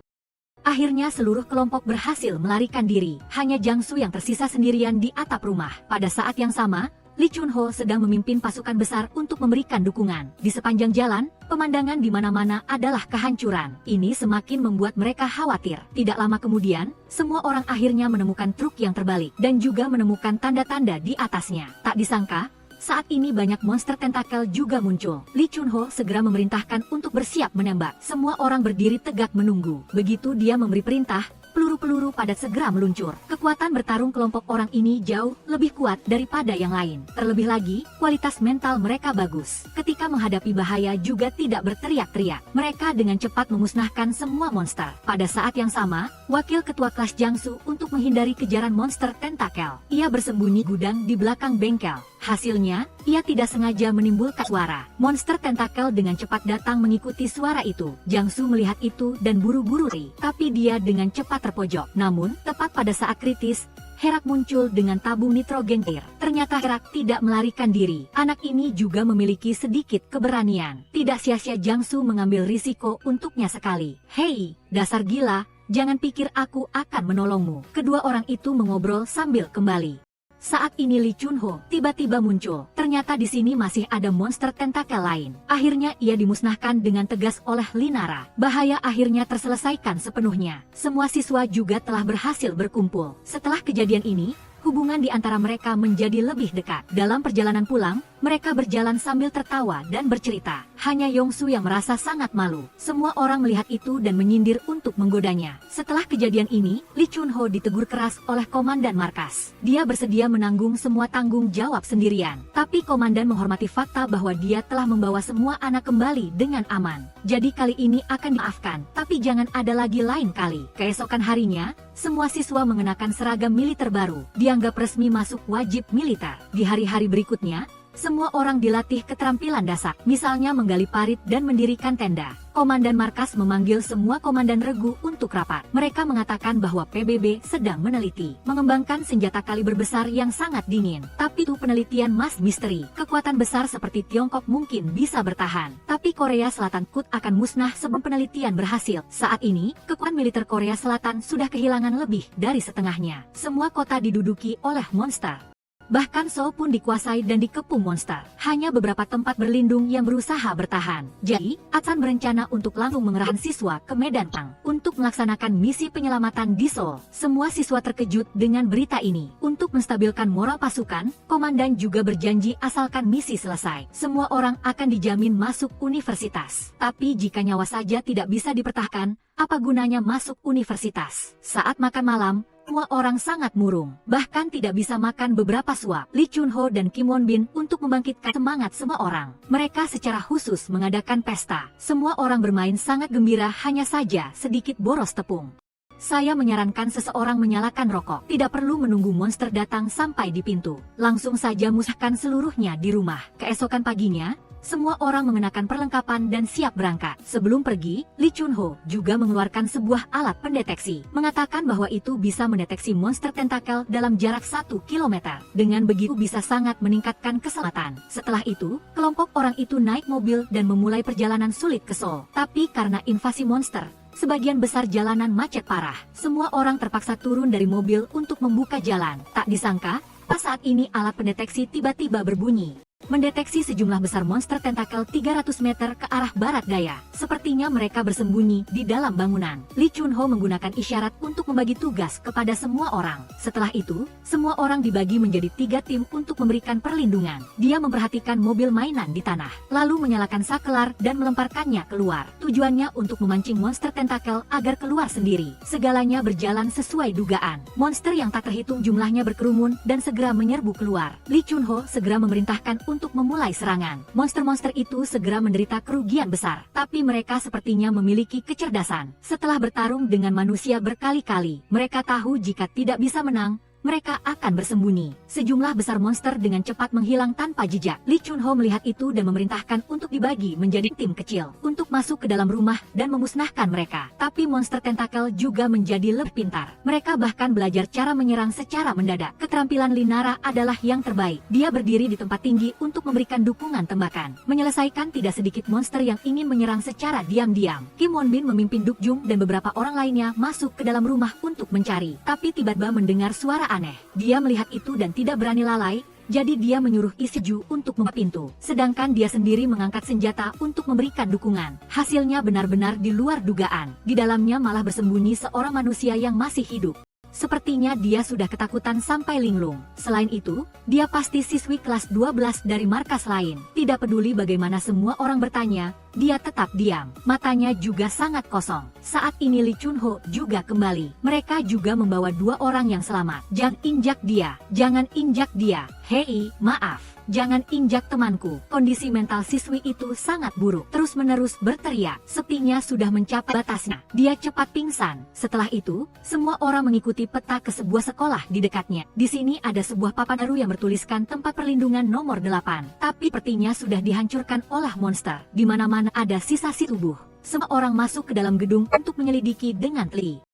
Akhirnya seluruh kelompok berhasil melarikan diri. Hanya Jangsu yang tersisa sendirian di atap rumah. Pada saat yang sama, Lee Chun-ho sedang memimpin pasukan besar untuk memberikan dukungan. Di sepanjang jalan, pemandangan di mana-mana adalah kehancuran. Ini semakin membuat mereka khawatir. Tidak lama kemudian, semua orang akhirnya menemukan truk yang terbalik dan juga menemukan tanda-tanda di atasnya. Tak disangka, saat ini banyak monster tentakel juga muncul. Lee Chun-ho segera memerintahkan untuk bersiap menembak. Semua orang berdiri tegak menunggu. Begitu dia memberi perintah, peluru-peluru padat segera meluncur. Kekuatan bertarung kelompok orang ini jauh lebih kuat daripada yang lain. Terlebih lagi, kualitas mental mereka bagus. Ketika menghadapi bahaya juga tidak berteriak-teriak. Mereka dengan cepat memusnahkan semua monster. Pada saat yang sama, wakil ketua kelas Jangsu untuk menghindari kejaran monster tentakel. Ia bersembunyi gudang di belakang bengkel. Hasilnya, ia tidak sengaja menimbulkan suara. Monster tentakel dengan cepat datang mengikuti suara itu. Jiangsu melihat itu dan buru-buru lari, tapi dia dengan cepat terpojok. Namun, tepat pada saat kritis, Herak muncul dengan tabung nitrogen air. Ternyata Herak tidak melarikan diri. Anak ini juga memiliki sedikit keberanian. Tidak sia-sia Jiangsu mengambil risiko untuknya sekali. Hei, dasar gila, jangan pikir aku akan menolongmu. Kedua orang itu mengobrol sambil kembali. Saat ini Lee Chunho tiba-tiba muncul. Ternyata di sini masih ada monster tentakel lain. Akhirnya ia dimusnahkan dengan tegas oleh Linara. Bahaya akhirnya terselesaikan sepenuhnya. Semua siswa juga telah berhasil berkumpul. Setelah kejadian ini, hubungan di antara mereka menjadi lebih dekat. Dalam perjalanan pulang, mereka berjalan sambil tertawa dan bercerita. Hanya Yongsu yang merasa sangat malu. Semua orang melihat itu dan menyindir untuk menggodanya. Setelah kejadian ini, Lee Chunho ditegur keras oleh komandan markas. Dia bersedia menanggung semua tanggung jawab sendirian. Tapi komandan menghormati fakta bahwa dia telah membawa semua anak kembali dengan aman. Jadi kali ini akan dimaafkan, tapi jangan ada lagi lain kali. Keesokan harinya, semua siswa mengenakan seragam militer baru. Dianggap resmi masuk wajib militer. Di hari-hari berikutnya, semua orang dilatih keterampilan dasar, misalnya menggali parit dan mendirikan tenda. Komandan markas memanggil semua komandan regu untuk rapat. Mereka mengatakan bahwa PBB sedang meneliti, mengembangkan senjata kaliber besar yang sangat dingin. Tapi itu penelitian mas misteri. Kekuatan besar seperti Tiongkok mungkin bisa bertahan. Tapi Korea Selatan akan musnah sebelum penelitian berhasil. Saat ini, kekuatan militer Korea Selatan sudah kehilangan lebih dari setengahnya. Semua kota diduduki oleh monster. Bahkan Seoul pun dikuasai dan dikepung monster. Hanya beberapa tempat berlindung yang berusaha bertahan. Jadi, Atsan berencana untuk langsung mengerahkan siswa ke medan perang untuk melaksanakan misi penyelamatan di Seoul. Semua siswa terkejut dengan berita ini. Untuk menstabilkan moral pasukan, komandan juga berjanji asalkan misi selesai, semua orang akan dijamin masuk universitas. Tapi jika nyawa saja tidak bisa dipertahankan, apa gunanya masuk universitas? Saat makan malam, semua orang sangat murung, bahkan tidak bisa makan beberapa suap. Lee Chunho dan Kim Won Bin untuk membangkitkan semangat semua orang. Mereka secara khusus mengadakan pesta. Semua orang bermain sangat gembira, hanya saja sedikit boros tepung. Saya menyarankan seseorang menyalakan rokok. Tidak perlu menunggu monster datang sampai di pintu. Langsung saja musnahkan seluruhnya di rumah. Keesokan paginya, semua orang mengenakan perlengkapan dan siap berangkat. Sebelum pergi, Lee Chunho juga mengeluarkan sebuah alat pendeteksi. Mengatakan bahwa itu bisa mendeteksi monster tentakel dalam jarak 1 km. Dengan begitu bisa sangat meningkatkan keselamatan. Setelah itu, kelompok orang itu naik mobil dan memulai perjalanan sulit ke Seoul. Tapi karena invasi monster, sebagian besar jalanan macet parah. Semua orang terpaksa turun dari mobil untuk membuka jalan. Tak disangka, pas saat ini alat pendeteksi tiba-tiba berbunyi. Mendeteksi sejumlah besar monster tentakel 300 meter ke arah barat daya. Sepertinya mereka bersembunyi di dalam bangunan. Lee Chunho menggunakan isyarat untuk membagi tugas kepada semua orang. Setelah itu, semua orang dibagi menjadi 3 tim untuk memberikan perlindungan. Dia memperhatikan mobil mainan di tanah, lalu menyalakan sakelar dan melemparkannya keluar. Tujuannya untuk memancing monster tentakel agar keluar sendiri. Segalanya berjalan sesuai dugaan. Monster yang tak terhitung jumlahnya berkerumun dan segera menyerbu keluar. Lee Chunho segera memerintahkan untuk memulai serangan. Monster-monster itu segera menderita kerugian besar, tapi mereka sepertinya memiliki kecerdasan. Setelah bertarung dengan manusia berkali-kali, mereka tahu jika tidak bisa menang, mereka akan bersembunyi. Sejumlah besar monster dengan cepat menghilang tanpa jejak. Lee Chunho melihat itu dan memerintahkan untuk dibagi menjadi tim kecil untuk masuk ke dalam rumah dan memusnahkan mereka. Tapi monster tentakel juga menjadi lebih pintar. Mereka bahkan belajar cara menyerang secara mendadak. Keterampilan Linara adalah yang terbaik. Dia berdiri di tempat tinggi untuk memberikan dukungan tembakan, menyelesaikan tidak sedikit monster yang ingin menyerang secara diam-diam. Kim Won Bin memimpin Duk Jung dan beberapa orang lainnya masuk ke dalam rumah untuk mencari. Tapi tiba-tiba mendengar suara aneh. Dia melihat itu dan tidak berani lalai, jadi dia menyuruh Isiju untuk membuka pintu. Sedangkan dia sendiri mengangkat senjata untuk memberikan dukungan. Hasilnya benar-benar di luar dugaan. Di dalamnya malah bersembunyi seorang manusia yang masih hidup. Sepertinya dia sudah ketakutan sampai linglung. Selain itu, dia pasti siswi kelas 12 dari markas lain. Tidak peduli bagaimana semua orang bertanya, dia tetap diam. Matanya juga sangat kosong. Saat ini Lee Chun-ho juga kembali. Mereka juga membawa 2 orang yang selamat. Jangan injak dia. Jangan injak dia. Hei, maaf. Jangan injak temanku. Kondisi mental siswi itu sangat buruk. Terus-menerus berteriak. Sepertinya sudah mencapai batasnya. Dia cepat pingsan. Setelah itu, semua orang mengikuti peta ke sebuah sekolah di dekatnya. Di sini ada sebuah papan baru yang bertuliskan tempat perlindungan nomor 8. Tapi sepertinya sudah dihancurkan oleh monster. Di mana-mana ada sisa-sisa tubuh. Semua orang masuk ke dalam gedung untuk menyelidiki dengan teliti.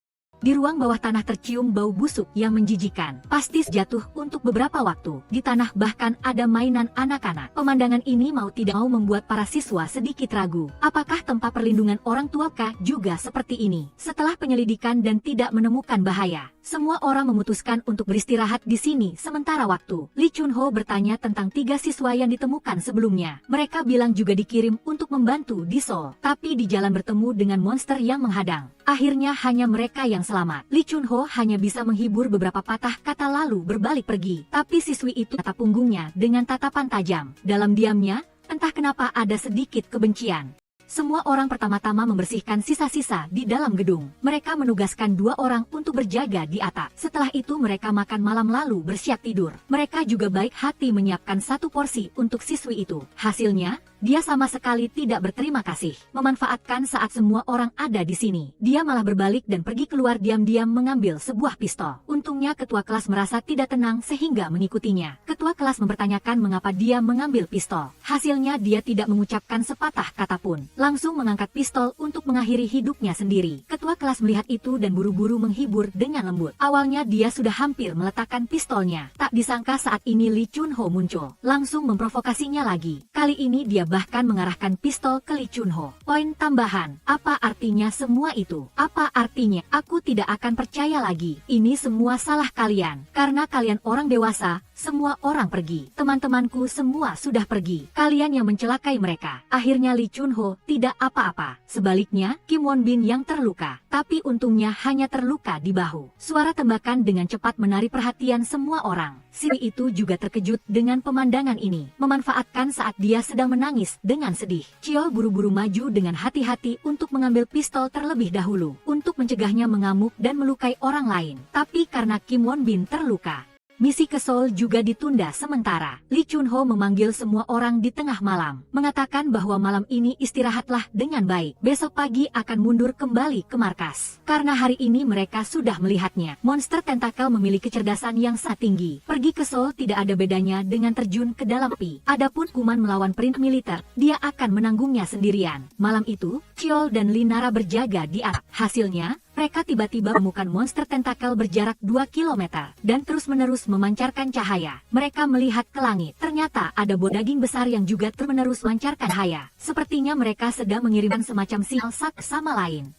Di ruang bawah tanah tercium bau busuk yang menjijikan. Pasti jatuh untuk beberapa waktu. Di tanah bahkan ada mainan anak-anak. Pemandangan ini mau tidak mau membuat para siswa sedikit ragu. Apakah tempat perlindungan orang tuakah juga seperti ini? Setelah penyelidikan dan tidak menemukan bahaya, semua orang memutuskan untuk beristirahat di sini sementara waktu. Lee Chun-ho bertanya tentang 3 siswa yang ditemukan sebelumnya. Mereka bilang juga dikirim untuk membantu di Seoul. Tapi di jalan bertemu dengan monster yang menghadang. Akhirnya hanya mereka yang selamat. Lee Chun-ho hanya bisa menghibur beberapa patah kata lalu berbalik pergi. Tapi siswi itu tatap punggungnya dengan tatapan tajam. Dalam diamnya, entah kenapa ada sedikit kebencian. Semua orang pertama-tama membersihkan sisa-sisa di dalam gedung. Mereka menugaskan 2 orang untuk berjaga di atap. Setelah itu mereka makan malam lalu bersiap tidur. Mereka juga baik hati menyiapkan 1 porsi untuk siswi itu. Hasilnya, dia sama sekali tidak berterima kasih. Memanfaatkan saat semua orang ada di sini. Dia malah berbalik dan pergi keluar diam-diam mengambil sebuah pistol. Untungnya ketua kelas merasa tidak tenang sehingga mengikutinya. Ketua kelas mempertanyakan mengapa dia mengambil pistol. Hasilnya dia tidak mengucapkan sepatah kata pun. Langsung mengangkat pistol untuk mengakhiri hidupnya sendiri. Ketua kelas melihat itu dan buru-buru menghibur dengan lembut. Awalnya dia sudah hampir meletakkan pistolnya. Tak disangka saat ini Lee Chun-ho muncul. Langsung memprovokasinya lagi. Kali ini dia bahkan mengarahkan pistol ke Lee Chun-ho. Poin tambahan, apa artinya semua itu? Apa artinya? Aku tidak akan percaya lagi. Ini semua salah kalian. Karena kalian orang dewasa, semua orang pergi. Teman-temanku semua sudah pergi. Kalian yang mencelakai mereka. Akhirnya Lee Chun-ho tidak apa-apa. Sebaliknya, Kim Won-bin yang terluka. Tapi untungnya hanya terluka di bahu. Suara tembakan dengan cepat menarik perhatian semua orang. Siswi itu juga terkejut dengan pemandangan ini. Memanfaatkan saat dia sedang menangis dengan sedih. Chiol buru-buru maju dengan hati-hati untuk mengambil pistol terlebih dahulu. Untuk mencegahnya mengamuk dan melukai orang lain. Tapi karena Kim Won-bin terluka, misi ke Seoul juga ditunda sementara. Lee Chun-ho memanggil semua orang di tengah malam, mengatakan bahwa malam ini istirahatlah dengan baik. Besok pagi akan mundur kembali ke markas. Karena hari ini mereka sudah melihatnya. Monster tentakel memiliki kecerdasan yang sangat tinggi. Pergi ke Seoul tidak ada bedanya dengan terjun ke dalam api. Adapun kuman melawan perintah militer, dia akan menanggungnya sendirian. Malam itu, Chiol dan Linara berjaga di atap. Hasilnya, mereka tiba-tiba menemukan monster tentakel berjarak 2 km dan terus-menerus memancarkan cahaya. Mereka melihat ke langit. Ternyata ada bola daging besar yang juga terus-menerus memancarkan cahaya. Sepertinya mereka sedang mengirimkan semacam sinyal satu sama lain.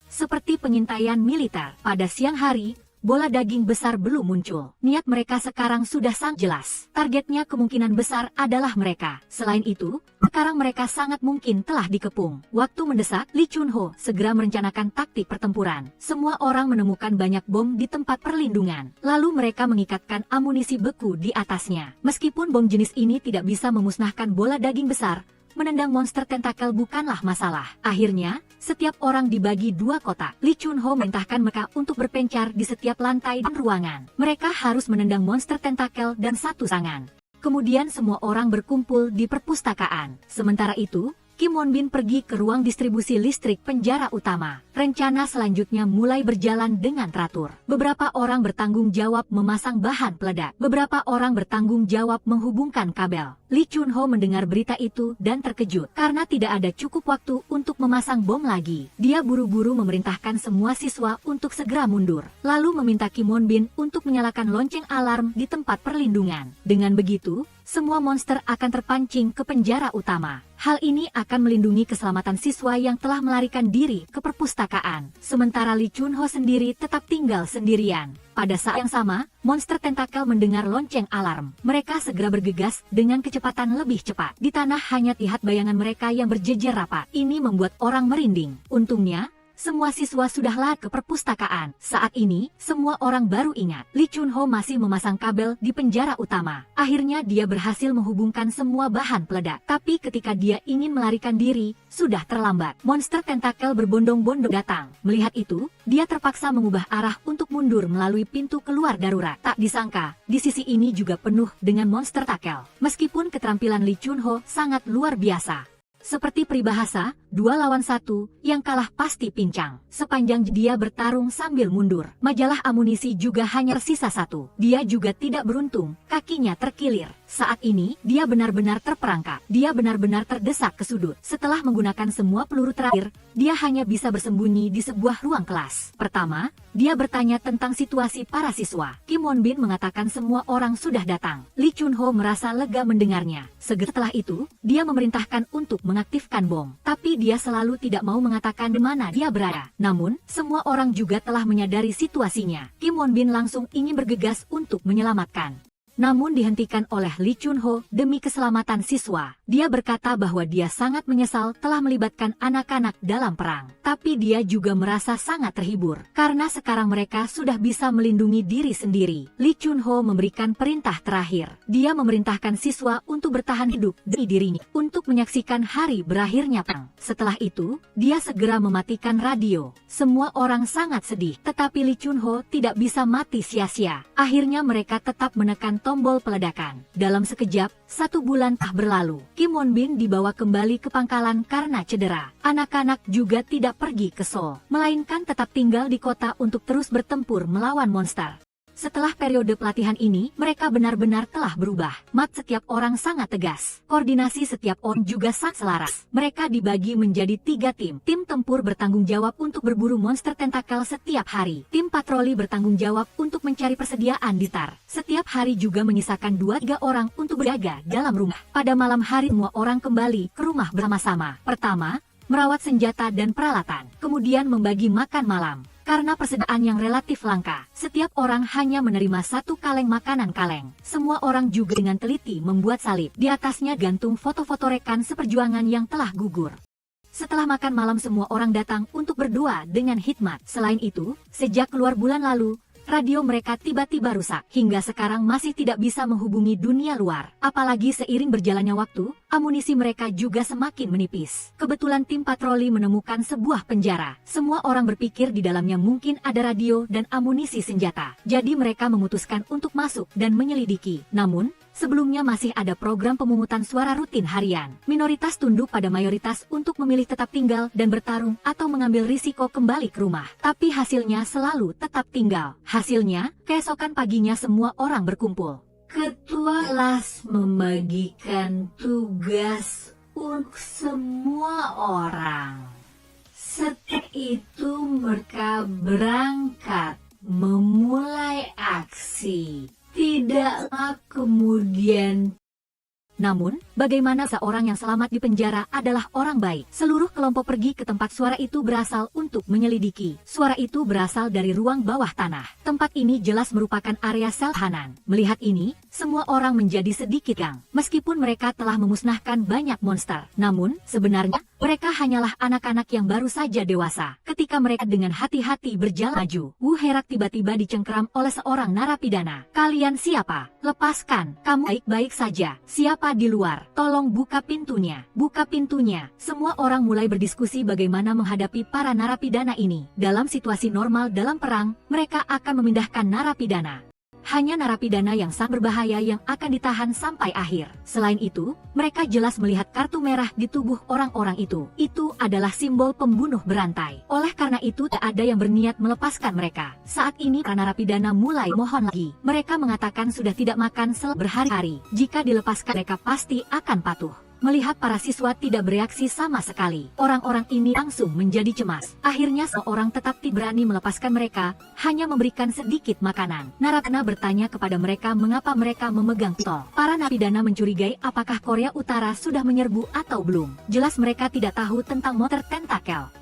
Seperti pengintaian militer. Pada siang hari, bola daging besar belum muncul. Niat mereka sekarang sudah sangat jelas. Targetnya kemungkinan besar adalah mereka. Selain itu, sekarang mereka sangat mungkin telah dikepung. Waktu mendesak, Lee Chun-ho segera merencanakan taktik pertempuran. Semua orang menemukan banyak bom di tempat perlindungan. Lalu mereka mengikatkan amunisi beku di atasnya. Meskipun bom jenis ini tidak bisa memusnahkan bola daging besar, menendang monster tentakel bukanlah masalah. Akhirnya, setiap orang dibagi 2 kotak. Lee Chun-ho merintahkan mereka untuk berpencar di setiap lantai dan ruangan. Mereka harus menendang monster tentakel dan satu serangan. Kemudian semua orang berkumpul di perpustakaan. Sementara itu, Kim Won-bin pergi ke ruang distribusi listrik penjara utama. Rencana selanjutnya mulai berjalan dengan teratur. Beberapa orang bertanggung jawab memasang bahan peledak. Beberapa orang bertanggung jawab menghubungkan kabel. Lee Chun-ho mendengar berita itu dan terkejut. Karena tidak ada cukup waktu untuk memasang bom lagi. Dia buru-buru memerintahkan semua siswa untuk segera mundur. Lalu meminta Kim Won-bin untuk menyalakan lonceng alarm di tempat perlindungan. Dengan begitu, semua monster akan terpancing ke penjara utama. Hal ini akan melindungi keselamatan siswa yang telah melarikan diri ke perpustakaan. Sementara Lee Chun-ho sendiri tetap tinggal sendirian. Pada saat yang sama, monster tentakel mendengar lonceng alarm. Mereka segera bergegas dengan kecepatan lebih cepat. Di tanah hanya terlihat bayangan mereka yang berjejer rapat. Ini membuat orang merinding. Untungnya, semua siswa sudah lari ke perpustakaan. Saat ini, semua orang baru ingat, Lee Chun-ho masih memasang kabel di penjara utama. Akhirnya dia berhasil menghubungkan semua bahan peledak. Tapi ketika dia ingin melarikan diri, sudah terlambat. Monster tentakel berbondong-bondong datang. Melihat itu, dia terpaksa mengubah arah untuk mundur melalui pintu keluar darurat. Tak disangka, di sisi ini juga penuh dengan monster tentakel. Meskipun keterampilan Lee Chun-ho sangat luar biasa. Seperti peribahasa, 2 lawan 1, yang kalah pasti pincang. Sepanjang dia bertarung sambil mundur, majalah amunisi juga hanya tersisa 1. Dia juga tidak beruntung, kakinya terkilir. Saat ini, dia benar-benar terperangkap. Dia benar-benar terdesak ke sudut. Setelah menggunakan semua peluru terakhir, dia hanya bisa bersembunyi di sebuah ruang kelas. Pertama, dia bertanya tentang situasi para siswa. Kim Won-bin mengatakan semua orang sudah datang. Lee Chun-ho merasa lega mendengarnya. Setelah itu, dia memerintahkan untuk mengaktifkan bom. Tapi dia selalu tidak mau mengatakan di mana dia berada. Namun, semua orang juga telah menyadari situasinya. Kim Won-bin langsung ingin bergegas untuk menyelamatkan. Namun dihentikan oleh Lee Chun-ho demi keselamatan siswa. Dia berkata bahwa dia sangat menyesal telah melibatkan anak-anak dalam perang. Tapi dia juga merasa sangat terhibur, karena sekarang mereka sudah bisa melindungi diri sendiri. Lee Chun-ho memberikan perintah terakhir. Dia memerintahkan siswa untuk bertahan hidup demi dirinya, untuk menyaksikan hari berakhirnya perang. Setelah itu, dia segera mematikan radio. Semua orang sangat sedih, tetapi Lee Chun-ho tidak bisa mati sia-sia. Akhirnya mereka tetap menekan tombol peledakan. Dalam sekejap, 1 bulan telah berlalu. Kim Won-bin dibawa kembali ke pangkalan karena cedera. Anak-anak juga tidak pergi ke Seoul, melainkan tetap tinggal di kota untuk terus bertempur melawan monster. Setelah periode pelatihan ini, mereka benar-benar telah berubah. Mat setiap orang sangat tegas. Koordinasi setiap orang juga sangat selaras. Mereka dibagi menjadi 3 tim. Tim tempur bertanggung jawab untuk berburu monster tentakel setiap hari. Tim patroli bertanggung jawab untuk mencari persediaan di tar. Setiap hari juga menyisakan 2-3 orang untuk berjaga dalam rumah. Pada malam hari semua orang kembali ke rumah bersama-sama. Pertama, merawat senjata dan peralatan. Kemudian membagi makan malam. Karena persediaan yang relatif langka, setiap orang hanya menerima 1 kaleng makanan kaleng. Semua orang juga dengan teliti membuat salib. Di atasnya gantung foto-foto rekan seperjuangan yang telah gugur. Setelah makan malam semua orang datang untuk berdoa dengan hikmat. Selain itu, sejak keluar bulan lalu, radio mereka tiba-tiba rusak. Hingga sekarang masih tidak bisa menghubungi dunia luar. Apalagi seiring berjalannya waktu, amunisi mereka juga semakin menipis. Kebetulan tim patroli menemukan sebuah penjara. Semua orang berpikir di dalamnya mungkin ada radio dan amunisi senjata. Jadi mereka memutuskan untuk masuk dan menyelidiki. Namun, sebelumnya masih ada program pemungutan suara rutin harian. Minoritas tunduk pada mayoritas untuk memilih tetap tinggal dan bertarung atau mengambil risiko kembali ke rumah. Tapi hasilnya selalu tetap tinggal. Hasilnya, keesokan paginya semua orang berkumpul. Ketua Las membagikan tugas untuk semua orang. Setelah itu mereka berangkat memulai aksi. Tidak lama kemudian. Namun, bagaimana seorang yang selamat di penjara adalah orang baik? Seluruh kelompok pergi ke tempat suara itu berasal untuk menyelidiki. Suara itu berasal dari ruang bawah tanah. Tempat ini jelas merupakan area sel tahanan. Melihat ini, semua orang menjadi sedikit gang. Meskipun mereka telah memusnahkan banyak monster. Namun, sebenarnya, mereka hanyalah anak-anak yang baru saja dewasa. Ketika mereka dengan hati-hati berjalan maju, Wu Herak tiba-tiba dicengkeram oleh seorang narapidana. Kalian siapa? Lepaskan, kamu baik-baik saja. Siapa di luar? Tolong buka pintunya. Buka pintunya. Semua orang mulai berdiskusi bagaimana menghadapi para narapidana ini. Dalam situasi normal dalam perang, mereka akan memindahkan narapidana. Hanya narapidana yang sangat berbahaya yang akan ditahan sampai akhir. Selain itu, mereka jelas melihat kartu merah di tubuh orang-orang itu. Itu adalah simbol pembunuh berantai. Oleh karena itu, tak ada yang berniat melepaskan mereka. Saat ini, para narapidana mulai mohon lagi. Mereka mengatakan sudah tidak makan selama berhari-hari. Jika dilepaskan, mereka pasti akan patuh. Melihat para siswa tidak bereaksi sama sekali, orang-orang ini langsung menjadi cemas. Akhirnya seorang tetap tidak berani melepaskan mereka, hanya memberikan sedikit makanan. Narapidana bertanya kepada mereka mengapa mereka memegang pistol. Para narapidana mencurigai apakah Korea Utara sudah menyerbu atau belum. Jelas mereka tidak tahu tentang monster tentakel.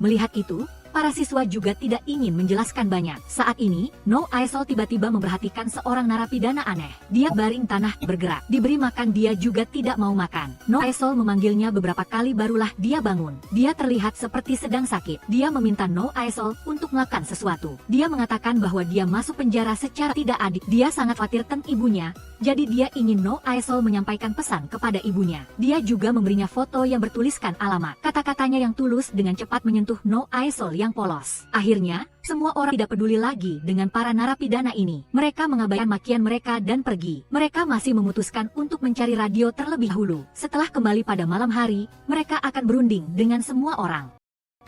Melihat itu, Para siswa juga tidak ingin menjelaskan banyak. Saat ini, No Aesol tiba-tiba memperhatikan seorang narapidana aneh. Dia baring tanah bergerak. Diberi makan dia juga tidak mau makan. No Aesol memanggilnya beberapa kali barulah dia bangun. Dia terlihat seperti sedang sakit. Dia meminta No Aesol untuk melakukan sesuatu. Dia mengatakan bahwa dia masuk penjara secara tidak adil. Dia sangat khawatir tentang ibunya, jadi dia ingin No Aesol menyampaikan pesan kepada ibunya. Dia juga memberinya foto yang bertuliskan alamat. Kata-katanya yang tulus dengan cepat menyentuh No Aesol yang polos. Akhirnya, semua orang tidak peduli lagi dengan para narapidana ini. Mereka mengabaikan makian mereka dan pergi. Mereka masih memutuskan untuk mencari radio terlebih dahulu. Setelah kembali pada malam hari, mereka akan berunding dengan semua orang.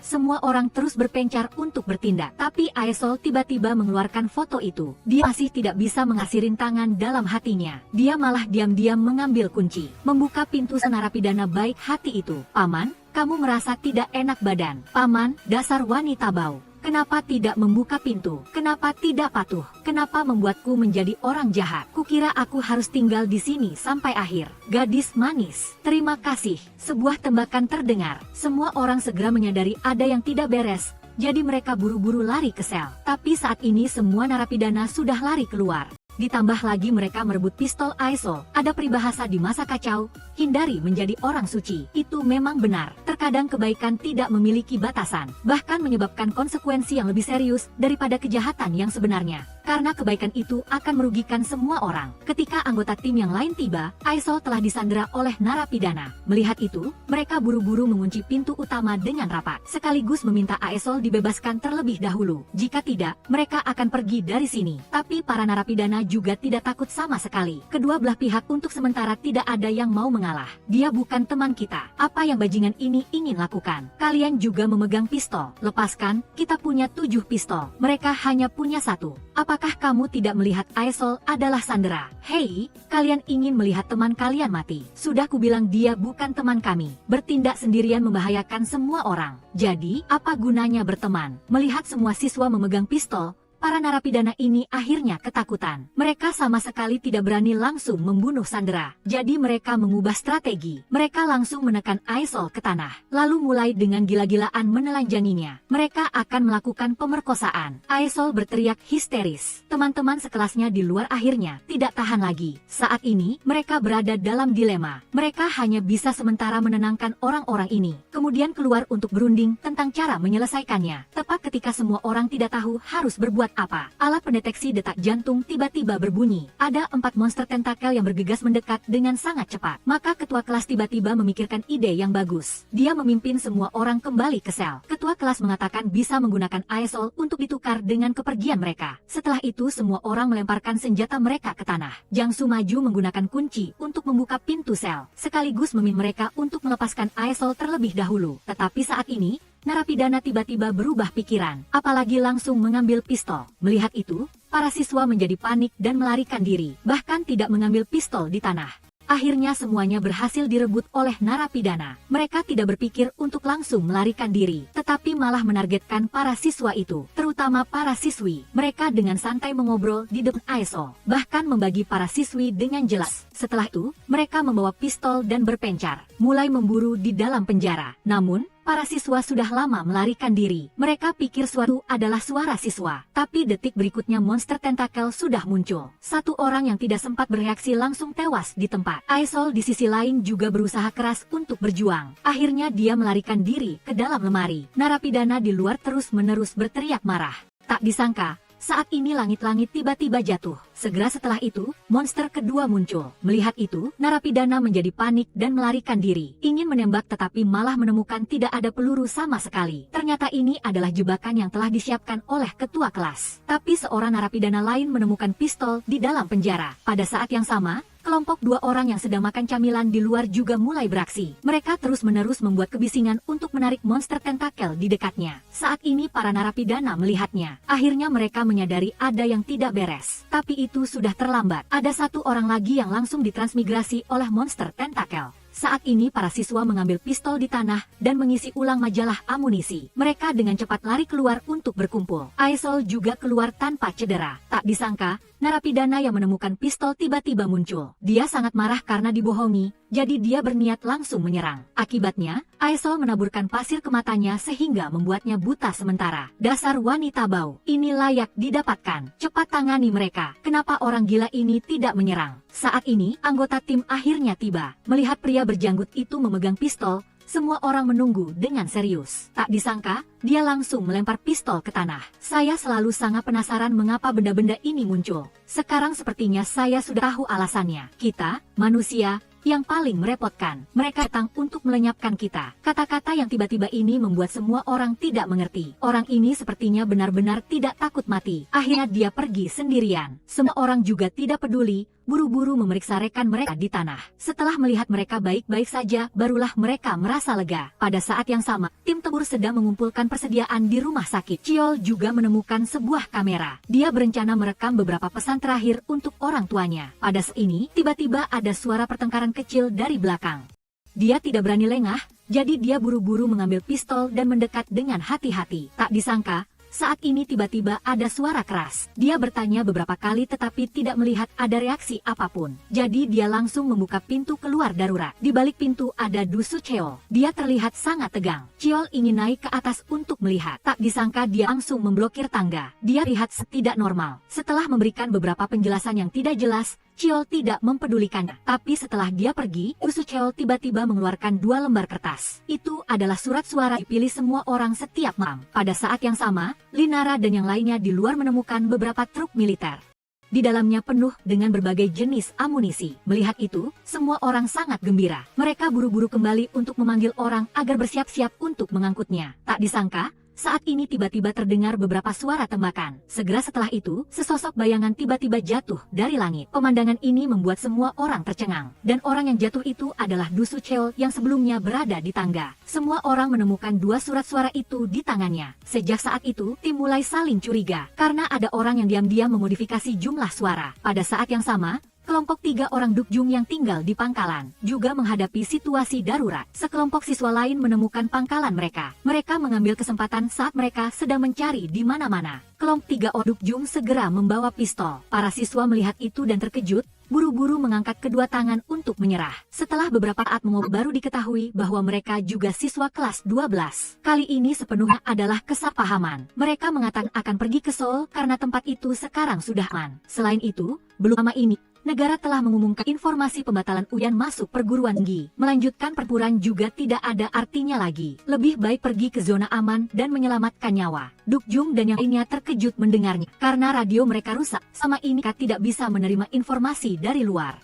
Semua orang terus berpencar untuk bertindak, tapi Aesol tiba-tiba mengeluarkan foto itu. Dia masih tidak bisa mengasih rintangan dalam hatinya. Dia malah diam-diam mengambil kunci, membuka pintu narapidana baik hati itu. Paman, kamu merasa tidak enak badan. Paman, dasar wanita bau. Kenapa tidak membuka pintu? Kenapa tidak patuh? Kenapa membuatku menjadi orang jahat? Kukira aku harus tinggal di sini sampai akhir. Gadis manis, terima kasih. Sebuah tembakan terdengar. Semua orang segera menyadari ada yang tidak beres. Jadi mereka buru-buru lari ke sel. Tapi saat ini semua narapidana sudah lari keluar. Ditambah lagi mereka merebut pistol Aesol. Ada peribahasa di masa kacau, hindari menjadi orang suci. Itu memang benar. Terkadang kebaikan tidak memiliki batasan, bahkan menyebabkan konsekuensi yang lebih serius daripada kejahatan yang sebenarnya. Karena kebaikan itu akan merugikan semua orang. Ketika anggota tim yang lain tiba, Aesol telah disandera oleh narapidana. Melihat itu, mereka buru-buru mengunci pintu utama dengan rapat, sekaligus meminta Aesol dibebaskan terlebih dahulu. Jika tidak, mereka akan pergi dari sini. Tapi para narapidana juga tidak takut sama sekali. Kedua belah pihak untuk sementara tidak ada yang mau mengalah. Dia bukan teman kita. Apa yang bajingan ini ingin lakukan? Kalian juga memegang pistol. Lepaskan, kita punya 7 pistol. Mereka hanya punya 1. Apakah kamu tidak melihat Aesol adalah sandera? Hei, kalian ingin melihat teman kalian mati. Sudah kubilang dia bukan teman kami. Bertindak sendirian membahayakan semua orang. Jadi, apa gunanya berteman? Melihat semua siswa memegang pistol, para narapidana ini akhirnya ketakutan. Mereka sama sekali tidak berani langsung membunuh sandera. Jadi mereka mengubah strategi. Mereka langsung menekan Aesol ke tanah, lalu mulai dengan gila-gilaan menelanjanginya. Mereka akan melakukan pemerkosaan. Aesol berteriak histeris. Teman-teman sekelasnya di luar akhirnya tidak tahan lagi. Saat ini, mereka berada dalam dilema. Mereka hanya bisa sementara menenangkan orang-orang ini, kemudian keluar untuk berunding tentang cara menyelesaikannya. Tepat ketika semua orang tidak tahu harus berbuat apa, alat pendeteksi detak jantung tiba-tiba berbunyi. Ada 4 monster tentakel yang bergegas mendekat dengan sangat cepat. Maka ketua kelas tiba-tiba memikirkan ide yang bagus. Dia memimpin semua orang kembali ke sel. Ketua kelas mengatakan bisa menggunakan Aesol untuk ditukar dengan kepergian mereka. Setelah itu semua orang melemparkan senjata mereka ke tanah. Jiangsu maju menggunakan kunci untuk membuka pintu sel, sekaligus meminta mereka untuk melepaskan Aesol terlebih dahulu. Tetapi saat ini, narapidana tiba-tiba berubah pikiran, apalagi langsung mengambil pistol. Melihat itu, para siswa menjadi panik dan melarikan diri, bahkan tidak mengambil pistol di tanah. Akhirnya semuanya berhasil direbut oleh narapidana. Mereka tidak berpikir untuk langsung melarikan diri, tetapi malah menargetkan para siswa itu, terutama para siswi. Mereka dengan santai mengobrol di depan Aesol, bahkan membagi para siswi dengan jelas. Setelah itu, mereka membawa pistol dan berpencar, mulai memburu di dalam penjara. Namun, para siswa sudah lama melarikan diri. Mereka pikir suatu adalah suara siswa. Tapi detik berikutnya monster tentakel sudah muncul. Satu orang yang tidak sempat bereaksi langsung tewas di tempat. Aesol di sisi lain juga berusaha keras untuk berjuang. Akhirnya dia melarikan diri ke dalam lemari. Narapidana di luar terus-menerus berteriak marah. Tak disangka, saat ini langit-langit tiba-tiba jatuh. Segera setelah itu, monster kedua muncul. Melihat itu, narapidana menjadi panik dan melarikan diri. Ingin menembak tetapi malah menemukan tidak ada peluru sama sekali. Ternyata ini adalah jebakan yang telah disiapkan oleh ketua kelas. Tapi seorang narapidana lain menemukan pistol di dalam penjara. Pada saat yang sama, kelompok 2 orang yang sedang makan camilan di luar juga mulai beraksi. Mereka terus-menerus membuat kebisingan untuk menarik monster tentakel di dekatnya. Saat ini para narapidana melihatnya. Akhirnya mereka menyadari ada yang tidak beres. Tapi itu sudah terlambat. Ada 1 orang lagi yang langsung ditransmigrasi oleh monster tentakel. Saat ini para siswa mengambil pistol di tanah dan mengisi ulang majalah amunisi. Mereka dengan cepat lari keluar untuk berkumpul. Aesol juga keluar tanpa cedera. Tak disangka, narapidana yang menemukan pistol tiba-tiba muncul. Dia sangat marah karena dibohongi, jadi dia berniat langsung menyerang. Akibatnya, Aesol menaburkan pasir ke matanya sehingga membuatnya buta sementara. Dasar wanita bau, ini layak didapatkan. Cepat tangani mereka. Kenapa orang gila ini tidak menyerang? Saat ini, anggota tim akhirnya tiba. Melihat pria berjanggut itu memegang pistol, semua orang menunggu dengan serius. Tak disangka, dia langsung melempar pistol ke tanah. Saya selalu sangat penasaran mengapa benda-benda ini muncul. Sekarang sepertinya saya sudah tahu alasannya. Kita, manusia, yang paling merepotkan. Mereka datang untuk melenyapkan kita. Kata-kata yang tiba-tiba ini membuat semua orang tidak mengerti. Orang ini sepertinya benar-benar tidak takut mati. Akhirnya dia pergi sendirian. Semua orang juga tidak peduli, buru-buru memeriksa rekan mereka di tanah. Setelah melihat mereka baik-baik saja, barulah mereka merasa lega. Pada saat yang sama, tim tempur sedang mengumpulkan persediaan di rumah sakit. Chiol juga menemukan sebuah kamera. Dia berencana merekam beberapa pesan terakhir untuk orang tuanya. Pada saat ini, tiba-tiba ada suara pertengkaran kecil dari belakang. Dia tidak berani lengah, jadi dia buru-buru mengambil pistol dan mendekat dengan hati-hati. Tak disangka, saat ini tiba-tiba ada suara keras. Dia bertanya beberapa kali tetapi tidak melihat ada reaksi apapun. Jadi dia langsung membuka pintu keluar darurat. Di balik pintu ada Du Sucheol. Dia terlihat sangat tegang. Chiol ingin naik ke atas untuk melihat. Tak disangka dia langsung memblokir tangga. Dia lihat tidak normal. Setelah memberikan beberapa penjelasan yang tidak jelas, Chiol tidak mempedulikannya. Tapi setelah dia pergi, Du Sucheol tiba-tiba mengeluarkan 2 lembar kertas. Itu adalah surat suara dipilih semua orang setiap malam. Pada saat yang sama, Linara dan yang lainnya di luar menemukan beberapa truk militer. Di dalamnya penuh dengan berbagai jenis amunisi. Melihat itu, semua orang sangat gembira. Mereka buru-buru kembali untuk memanggil orang agar bersiap-siap untuk mengangkutnya. Tak disangka, saat ini tiba-tiba terdengar beberapa suara tembakan. Segera setelah itu, sesosok bayangan tiba-tiba jatuh dari langit. Pemandangan ini membuat semua orang tercengang. Dan orang yang jatuh itu adalah Du Sucheol yang sebelumnya berada di tangga. Semua orang menemukan 2 surat suara itu di tangannya. Sejak saat itu, tim mulai saling curiga. Karena ada orang yang diam-diam memodifikasi jumlah suara. Pada saat yang sama, kelompok 3 orang Dukjung yang tinggal di pangkalan juga menghadapi situasi darurat. Sekelompok siswa lain menemukan pangkalan mereka. Mereka mengambil kesempatan saat mereka sedang mencari di mana-mana. Kelompok 3 orang Dukjung segera membawa pistol. Para siswa melihat itu dan terkejut, buru-buru mengangkat kedua tangan untuk menyerah. Setelah beberapa saat mengobrol baru diketahui bahwa mereka juga siswa kelas 12. Kali ini sepenuhnya adalah kesalahpahaman. Mereka mengatakan akan pergi ke Seoul karena tempat itu sekarang sudah aman. Selain itu, belum lama ini, negara telah mengumumkan informasi pembatalan ujian masuk perguruan tinggi. Melanjutkan pertempuran juga tidak ada artinya lagi. Lebih baik pergi ke zona aman dan menyelamatkan nyawa. Dukjung dan yang lainnya terkejut mendengarnya. Karena radio mereka rusak, sama ini mereka tidak bisa menerima informasi dari luar.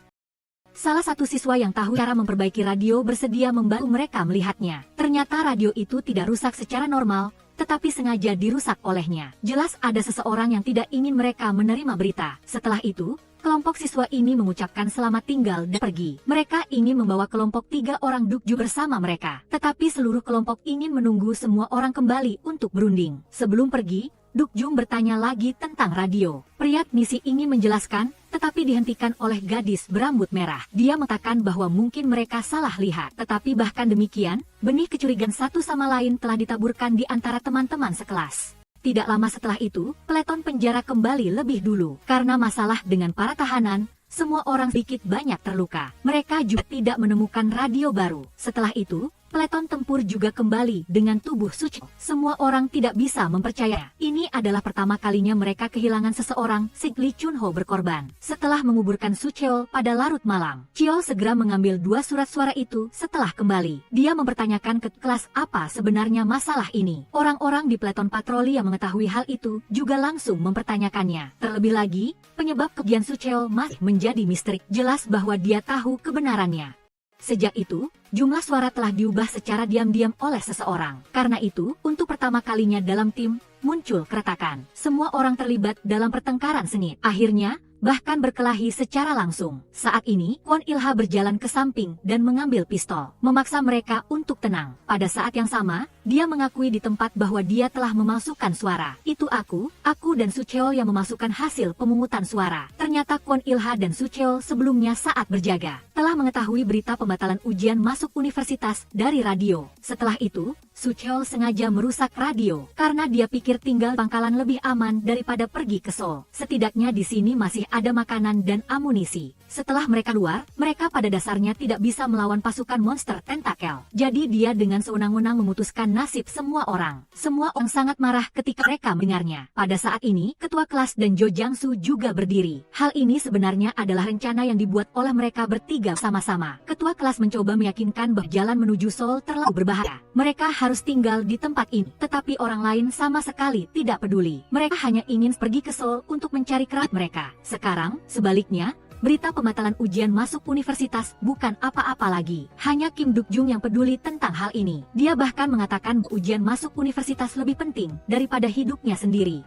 Salah satu siswa yang tahu cara memperbaiki radio bersedia membantu mereka melihatnya. Ternyata radio itu tidak rusak secara normal, tetapi sengaja dirusak olehnya. Jelas ada seseorang yang tidak ingin mereka menerima berita. Setelah itu, kelompok siswa ini mengucapkan selamat tinggal dan pergi. Mereka ingin membawa kelompok 3 orang Dukju bersama mereka. Tetapi seluruh kelompok ingin menunggu semua orang kembali untuk berunding. Sebelum pergi, Dukjung bertanya lagi tentang radio. Pria misi ingin menjelaskan, tetapi dihentikan oleh gadis berambut merah. Dia mengatakan bahwa mungkin mereka salah lihat. Tetapi bahkan demikian, benih kecurigaan satu sama lain telah ditaburkan di antara teman-teman sekelas. Tidak lama setelah itu, peleton penjara kembali lebih dulu. Karena masalah dengan para tahanan, semua orang sedikit banyak terluka. Mereka juga tidak menemukan radio baru. Setelah itu, peleton tempur juga kembali dengan tubuh suci. Semua orang tidak bisa mempercaya. Ini adalah pertama kalinya mereka kehilangan seseorang. Lee Chunho berkorban. Setelah menguburkan Sucheol pada larut malam, Chiol segera mengambil 2 surat suara itu setelah kembali. Dia mempertanyakan ke kelas apa sebenarnya masalah ini. Orang-orang di peleton patroli yang mengetahui hal itu juga langsung mempertanyakannya. Terlebih lagi, penyebab kegiatan Sucheol masih menjadi misteri. Jelas bahwa dia tahu kebenarannya. Sejak itu, jumlah suara telah diubah secara diam-diam oleh seseorang. Karena itu, untuk pertama kalinya dalam tim, muncul keretakan. Semua orang terlibat dalam pertengkaran sengit. Akhirnya, bahkan berkelahi secara langsung. Saat ini, Kwon Ilha berjalan ke samping dan mengambil pistol, memaksa mereka untuk tenang. Pada saat yang sama, dia mengakui di tempat bahwa dia telah memasukkan suara. Itu aku dan Sucheol yang memasukkan hasil pemungutan suara. Ternyata Kwon Ilha dan Sucheol sebelumnya saat berjaga, telah mengetahui berita pembatalan ujian masuk universitas dari radio. Setelah itu, Su Cheol sengaja merusak radio karena dia pikir tinggal pangkalan lebih aman daripada pergi ke Seoul. Setidaknya di sini masih ada makanan dan amunisi. Setelah mereka keluar, mereka pada dasarnya tidak bisa melawan pasukan monster tentakel. Jadi dia dengan sewenang-wenang memutuskan nasib semua orang. Semua orang sangat marah ketika mereka mendengarnya. Pada saat ini, ketua kelas dan Jo Jang-soo juga berdiri. Hal ini sebenarnya adalah rencana yang dibuat oleh mereka bertiga sama-sama. Ketua kelas mencoba meyakinkan bahwa jalan menuju Seoul terlalu berbahaya. Mereka harus tinggal di tempat ini. Tetapi orang lain sama sekali tidak peduli. Mereka hanya ingin pergi ke Seoul untuk mencari kerabat mereka. Sekarang, sebaliknya, berita pembatalan ujian masuk universitas bukan apa-apa lagi. Hanya Kim Duk-jung yang peduli tentang hal ini. Dia bahkan mengatakan ujian masuk universitas lebih penting daripada hidupnya sendiri.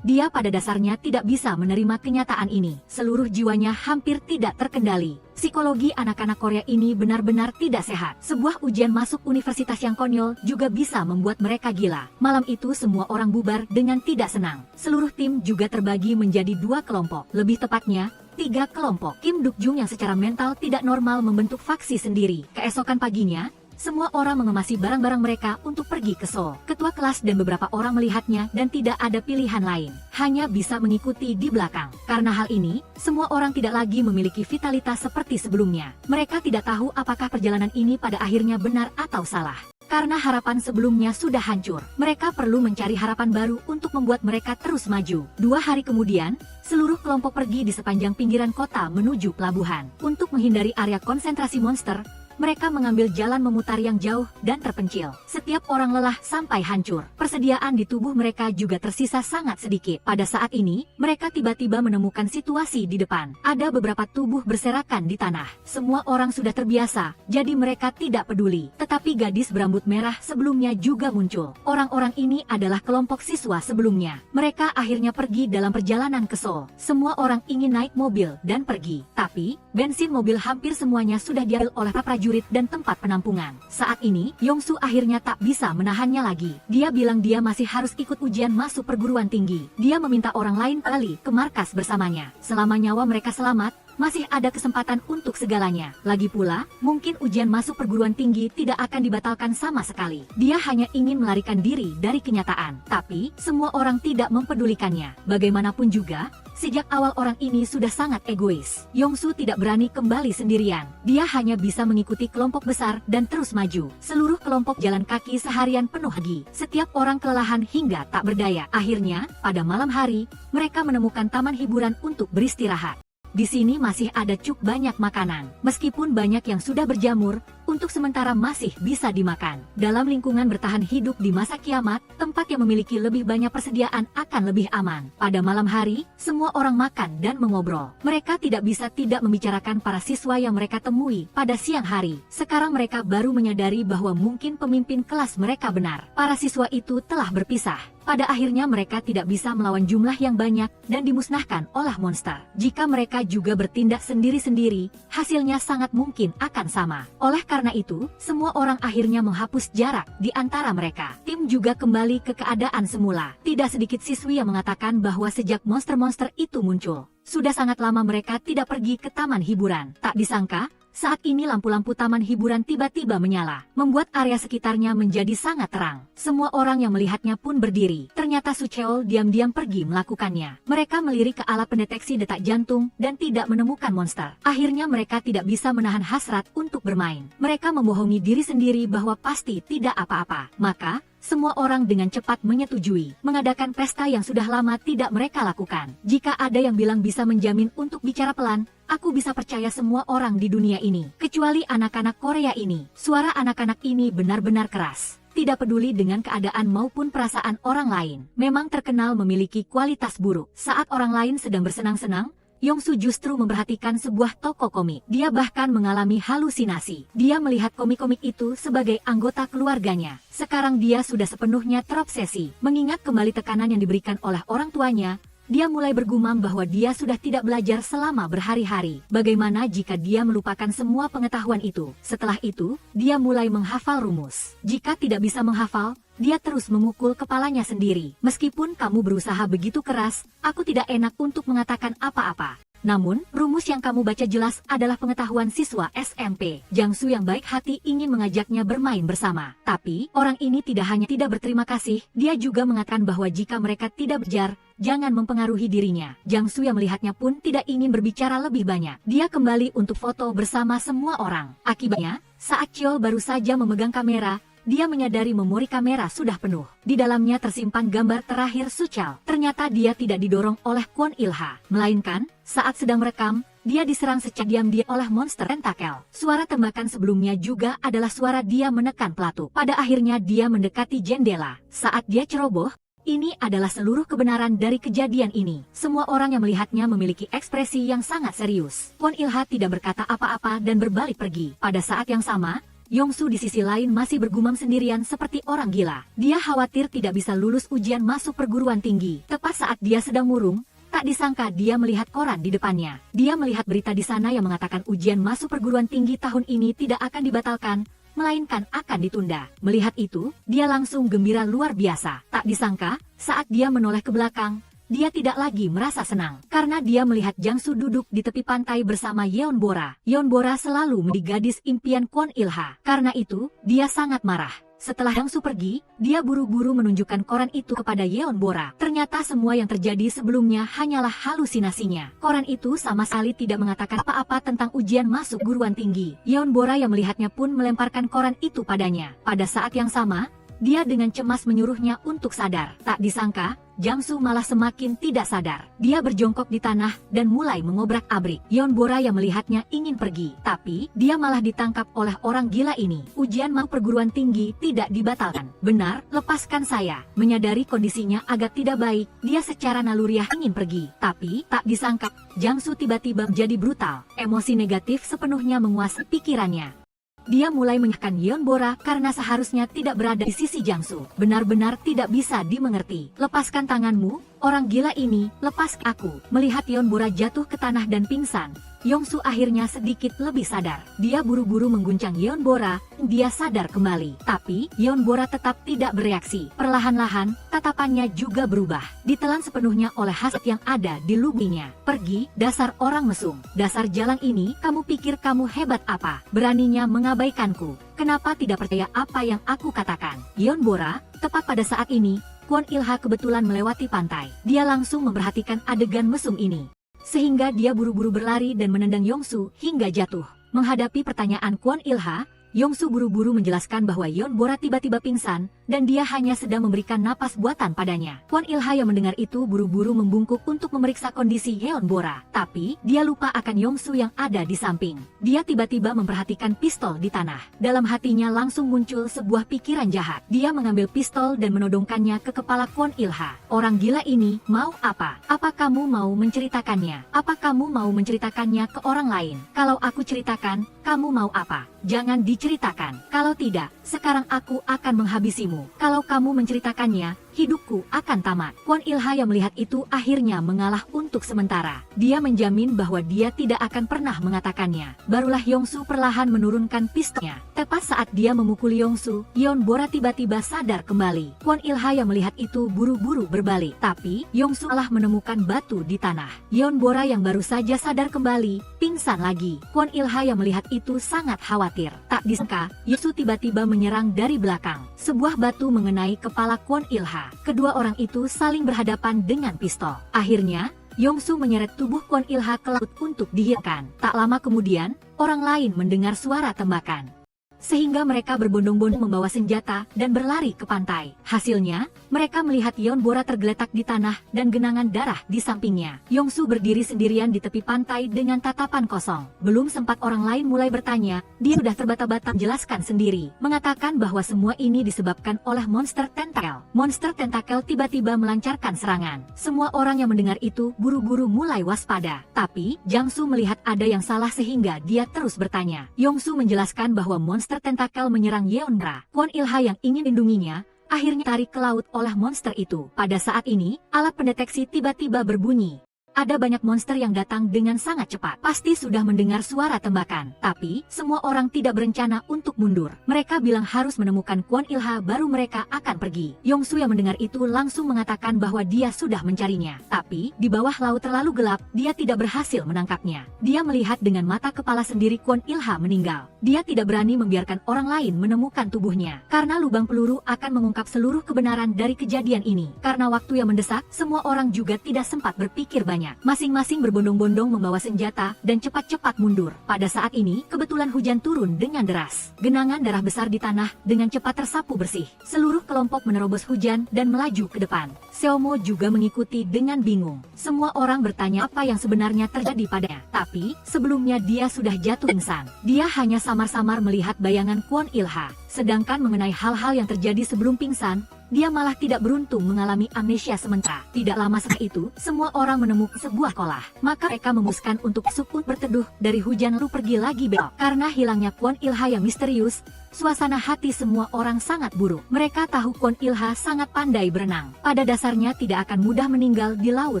Dia pada dasarnya tidak bisa menerima kenyataan ini. Seluruh jiwanya hampir tidak terkendali. Psikologi anak-anak Korea ini benar-benar tidak sehat. Sebuah ujian masuk universitas yang konyol juga bisa membuat mereka gila. Malam itu semua orang bubar dengan tidak senang. Seluruh tim juga terbagi menjadi 2 kelompok. Lebih tepatnya, 3 kelompok. Kim Duk-jung yang secara mental tidak normal membentuk faksi sendiri. Keesokan paginya, semua orang mengemasi barang-barang mereka untuk pergi ke Seoul. Ketua kelas dan beberapa orang melihatnya dan tidak ada pilihan lain. Hanya bisa mengikuti di belakang. Karena hal ini, semua orang tidak lagi memiliki vitalitas seperti sebelumnya. Mereka tidak tahu apakah perjalanan ini pada akhirnya benar atau salah. Karena harapan sebelumnya sudah hancur. Mereka perlu mencari harapan baru untuk membuat mereka terus maju. 2 hari kemudian, seluruh kelompok pergi di sepanjang pinggiran kota menuju pelabuhan. Untuk menghindari area konsentrasi monster, mereka mengambil jalan memutar yang jauh dan terpencil. Setiap orang lelah sampai hancur. Persediaan di tubuh mereka juga tersisa sangat sedikit. Pada saat ini, mereka tiba-tiba menemukan situasi di depan. Ada beberapa tubuh berserakan di tanah. Semua orang sudah terbiasa, jadi mereka tidak peduli. Tetapi gadis berambut merah sebelumnya juga muncul. Orang-orang ini adalah kelompok siswa sebelumnya. Mereka akhirnya pergi dalam perjalanan ke Seoul. Semua orang ingin naik mobil dan pergi. Tapi, bensin mobil hampir semuanya sudah diambil oleh para prajurit dan tempat penampungan. Saat ini, Yong-soo akhirnya tak bisa menahannya lagi. Dia bilang dia masih harus ikut ujian masuk perguruan tinggi. Dia meminta orang lain kembali ke markas bersamanya. Selama nyawa mereka selamat, masih ada kesempatan untuk segalanya. Lagi pula, mungkin ujian masuk perguruan tinggi tidak akan dibatalkan sama sekali. Dia hanya ingin melarikan diri dari kenyataan. Tapi, semua orang tidak mempedulikannya. Bagaimanapun juga, sejak awal orang ini sudah sangat egois. Yong-soo tidak berani kembali sendirian. Dia hanya bisa mengikuti kelompok besar dan terus maju. Seluruh kelompok jalan kaki seharian penuh lagi. Setiap orang kelelahan hingga tak berdaya. Akhirnya, pada malam hari, mereka menemukan taman hiburan untuk beristirahat. Di sini masih ada cukup banyak makanan. Meskipun banyak yang sudah berjamur, untuk sementara masih bisa dimakan. Dalam lingkungan bertahan hidup di masa kiamat, tempat yang memiliki lebih banyak persediaan akan lebih aman. Pada malam hari, semua orang makan dan mengobrol. Mereka tidak bisa tidak membicarakan para siswa yang mereka temui pada siang hari. Sekarang mereka baru menyadari bahwa mungkin pemimpin kelas mereka benar. Para siswa itu telah berpisah. Pada akhirnya mereka tidak bisa melawan jumlah yang banyak dan dimusnahkan oleh monster. Jika mereka juga bertindak sendiri-sendiri, hasilnya sangat mungkin akan sama. Oleh karena itu, semua orang akhirnya menghapus jarak di antara mereka. Tim juga kembali ke keadaan semula. Tidak sedikit siswi yang mengatakan bahwa sejak monster-monster itu muncul, sudah sangat lama mereka tidak pergi ke taman hiburan. Tak disangka, saat ini lampu-lampu taman hiburan tiba-tiba menyala, membuat area sekitarnya menjadi sangat terang. Semua orang yang melihatnya pun berdiri. Ternyata Su Cheol diam-diam pergi melakukannya. Mereka melirik ke alat pendeteksi detak jantung dan tidak menemukan monster. Akhirnya mereka tidak bisa menahan hasrat untuk bermain. Mereka membohongi diri sendiri bahwa pasti tidak apa-apa. Maka, semua orang dengan cepat menyetujui mengadakan pesta yang sudah lama tidak mereka lakukan. Jika ada yang bilang bisa menjamin untuk bicara pelan, aku bisa percaya semua orang di dunia ini, kecuali anak-anak Korea ini. Suara anak-anak ini benar-benar keras. Tidak peduli dengan keadaan maupun perasaan orang lain. Memang terkenal memiliki kualitas buruk. Saat orang lain sedang bersenang-senang, Yong-soo justru memperhatikan sebuah toko komik. Dia bahkan mengalami halusinasi. Dia melihat komik-komik itu sebagai anggota keluarganya. Sekarang dia sudah sepenuhnya terobsesi. Mengingat kembali tekanan yang diberikan oleh orang tuanya, dia mulai bergumam bahwa dia sudah tidak belajar selama berhari-hari. Bagaimana jika dia melupakan semua pengetahuan itu? Setelah itu, dia mulai menghafal rumus. Jika tidak bisa menghafal, dia terus memukul kepalanya sendiri. Meskipun kamu berusaha begitu keras, aku tidak enak untuk mengatakan apa-apa. Namun, rumus yang kamu baca jelas adalah pengetahuan siswa SMP. Jiangsu yang baik hati ingin mengajaknya bermain bersama. Tapi, orang ini tidak hanya tidak berterima kasih, dia juga mengatakan bahwa jika mereka tidak belajar, jangan mempengaruhi dirinya. Jiangsu yang melihatnya pun tidak ingin berbicara lebih banyak. Dia kembali untuk foto bersama semua orang. Akibatnya, saat Chiol baru saja memegang kamera, dia menyadari memori kamera sudah penuh. Di dalamnya tersimpan gambar terakhir Suchal. Ternyata dia tidak didorong oleh Kwon Il-ha, melainkan saat sedang merekam, dia diserang secara diam-diam oleh monster tentakel. Suara tembakan sebelumnya juga adalah suara dia menekan pelatuk. Pada akhirnya dia mendekati jendela. Saat dia ceroboh, ini adalah seluruh kebenaran dari kejadian ini. Semua orang yang melihatnya memiliki ekspresi yang sangat serius. Kwon Il-ha tidak berkata apa-apa dan berbalik pergi. Pada saat yang sama, Yongsu di sisi lain masih bergumam sendirian seperti orang gila. Dia khawatir tidak bisa lulus ujian masuk perguruan tinggi. Tepat saat dia sedang murung, tak disangka dia melihat koran di depannya. Dia melihat berita di sana yang mengatakan ujian masuk perguruan tinggi tahun ini tidak akan dibatalkan, melainkan akan ditunda. Melihat itu, dia langsung gembira luar biasa. Tak disangka, saat dia menoleh ke belakang, dia tidak lagi merasa senang, karena dia melihat Jiangsu duduk di tepi pantai bersama Yeon Bora. Yeon Bora selalu menjadi gadis impian Kwon Il-ha. Karena itu, dia sangat marah. Setelah Jiangsu pergi, dia buru-buru menunjukkan koran itu kepada Yeon Bora. Ternyata semua yang terjadi sebelumnya hanyalah halusinasinya. Koran itu sama sekali tidak mengatakan apa-apa tentang ujian masuk guruan tinggi. Yeon Bora yang melihatnya pun melemparkan koran itu padanya. Pada saat yang sama, dia dengan cemas menyuruhnya untuk sadar. Tak disangka, Jiangsu malah semakin tidak sadar. Dia berjongkok di tanah dan mulai mengobrak-abrik. Yeon Bora yang melihatnya ingin pergi, tapi dia malah ditangkap oleh orang gila ini. Ujian mau perguruan tinggi tidak dibatalkan. Benar, lepaskan saya. Menyadari kondisinya agak tidak baik, dia secara naluriah ingin pergi. Tapi, tak disangka, Jiangsu tiba-tiba menjadi brutal. Emosi negatif sepenuhnya menguasai pikirannya. Dia mulai menyalahkan Yeon Bora karena seharusnya tidak berada di sisi Jiangsu. Benar-benar tidak bisa dimengerti. Lepaskan tanganmu, orang gila ini, lepas aku. Melihat Yeon Bora jatuh ke tanah dan pingsan, Yongsu akhirnya sedikit lebih sadar. Dia buru-buru mengguncang Yeon Bora, dia sadar kembali. Tapi, Yeon Bora tetap tidak bereaksi. Perlahan-lahan, tatapannya juga berubah. Ditelan sepenuhnya oleh hasad yang ada di lubuknya. Pergi, dasar orang mesum. Dasar jalan ini, kamu pikir kamu hebat apa? Beraninya mengabaikanku. Kenapa tidak percaya apa yang aku katakan? Yeon Bora, tepat pada saat ini, Kwon Il-ha kebetulan melewati pantai. Dia langsung memperhatikan adegan mesum ini, sehingga dia buru-buru berlari dan menendang Yongsu hingga jatuh. Menghadapi pertanyaan Kwon Il-ha, Yongsu buru-buru menjelaskan bahwa Yeon Bora tiba-tiba pingsan, dan dia hanya sedang memberikan napas buatan padanya. Kwon Il-ha yang mendengar itu buru-buru membungkuk untuk memeriksa kondisi Yeon Bora. Tapi, dia lupa akan Yongsu yang ada di samping. Dia tiba-tiba memperhatikan pistol di tanah. Dalam hatinya langsung muncul sebuah pikiran jahat. Dia mengambil pistol dan menodongkannya ke kepala Kwon Il-ha. Orang gila ini, mau apa? Apa kamu mau menceritakannya? Apa kamu mau menceritakannya ke orang lain? Kalau aku ceritakan, kamu mau apa? Jangan diceritakan. Kalau tidak, sekarang aku akan menghabisimu. Kalau kamu menceritakannya, hidupku akan tamat. Kwon Il-ha yang melihat itu akhirnya mengalah untuk sementara. Dia menjamin bahwa dia tidak akan pernah mengatakannya. Barulah Yongsu perlahan menurunkan pistolnya. Tepat saat dia memukuli Yongsu, Yeon Bora tiba-tiba sadar kembali. Kwon Il-ha yang melihat itu buru-buru berbalik. Tapi, Yongsu malah menemukan batu di tanah. Yeon Bora yang baru saja sadar kembali, pingsan lagi. Kwon Il-ha yang melihat itu sangat khawatir. Tak disangka, Yongsu tiba-tiba menyerang dari belakang. Sebuah batu mengenai kepala Kwon Il-ha. Kedua orang itu saling berhadapan dengan pistol. Akhirnya, Yongsu menyeret tubuh Kwon Il-ha ke laut untuk dihilangkan. Tak lama kemudian, orang lain mendengar suara tembakan, sehingga mereka berbondong-bondong membawa senjata dan berlari ke pantai. Hasilnya, mereka melihat Yeon Bora tergeletak di tanah dan genangan darah di sampingnya. Yongsu berdiri sendirian di tepi pantai dengan tatapan kosong. Belum sempat orang lain mulai bertanya, dia sudah terbata-bata menjelaskan sendiri, mengatakan bahwa semua ini disebabkan oleh monster tentakel. Monster tentakel tiba-tiba melancarkan serangan. Semua orang yang mendengar itu buru-buru mulai waspada. Tapi, Jiangsu melihat ada yang salah sehingga dia terus bertanya. Yongsu menjelaskan bahwa monster tentakel menyerang Yeon Bora. Kwon Il-ha yang ingin lindunginya, akhirnya tarik ke laut oleh monster itu. Pada saat ini, alat pendeteksi tiba-tiba berbunyi. ada banyak monster yang datang dengan sangat cepat. Pasti sudah mendengar suara tembakan. Tapi, semua orang tidak berencana untuk mundur. Mereka bilang harus menemukan Kwon Ilha baru mereka akan pergi. Yongsu yang mendengar itu langsung mengatakan bahwa dia sudah mencarinya. Tapi, di bawah laut terlalu gelap, dia tidak berhasil menangkapnya. Dia melihat dengan mata kepala sendiri Kwon Ilha meninggal. Dia tidak berani membiarkan orang lain menemukan tubuhnya. Karena lubang peluru akan mengungkap seluruh kebenaran dari kejadian ini. Karena waktu yang mendesak, semua orang juga tidak sempat berpikir banyak. Masing-masing berbondong-bondong membawa senjata dan cepat-cepat mundur. Pada saat ini, kebetulan hujan turun dengan deras. Genangan darah besar di tanah dengan cepat tersapu bersih. Seluruh kelompok menerobos hujan dan melaju ke depan. Seomo juga mengikuti dengan bingung. Semua orang bertanya apa yang sebenarnya terjadi padanya. Tapi, sebelumnya dia sudah jatuh pingsan. Dia hanya samar-samar melihat bayangan Kwon Ilha. Sedangkan mengenai hal-hal yang terjadi sebelum pingsan, dia malah tidak beruntung mengalami amnesia sementara. Tidak lama setelah itu, semua orang menemukan sebuah kolah. Maka mereka memutuskan untuk sukun berteduh dari hujan lalu pergi lagi belok. Karena hilangnya Kwon Ilha yang misterius, suasana hati semua orang sangat buruk. Mereka tahu Kwon Ilha sangat pandai berenang. Pada dasarnya tidak akan mudah meninggal di laut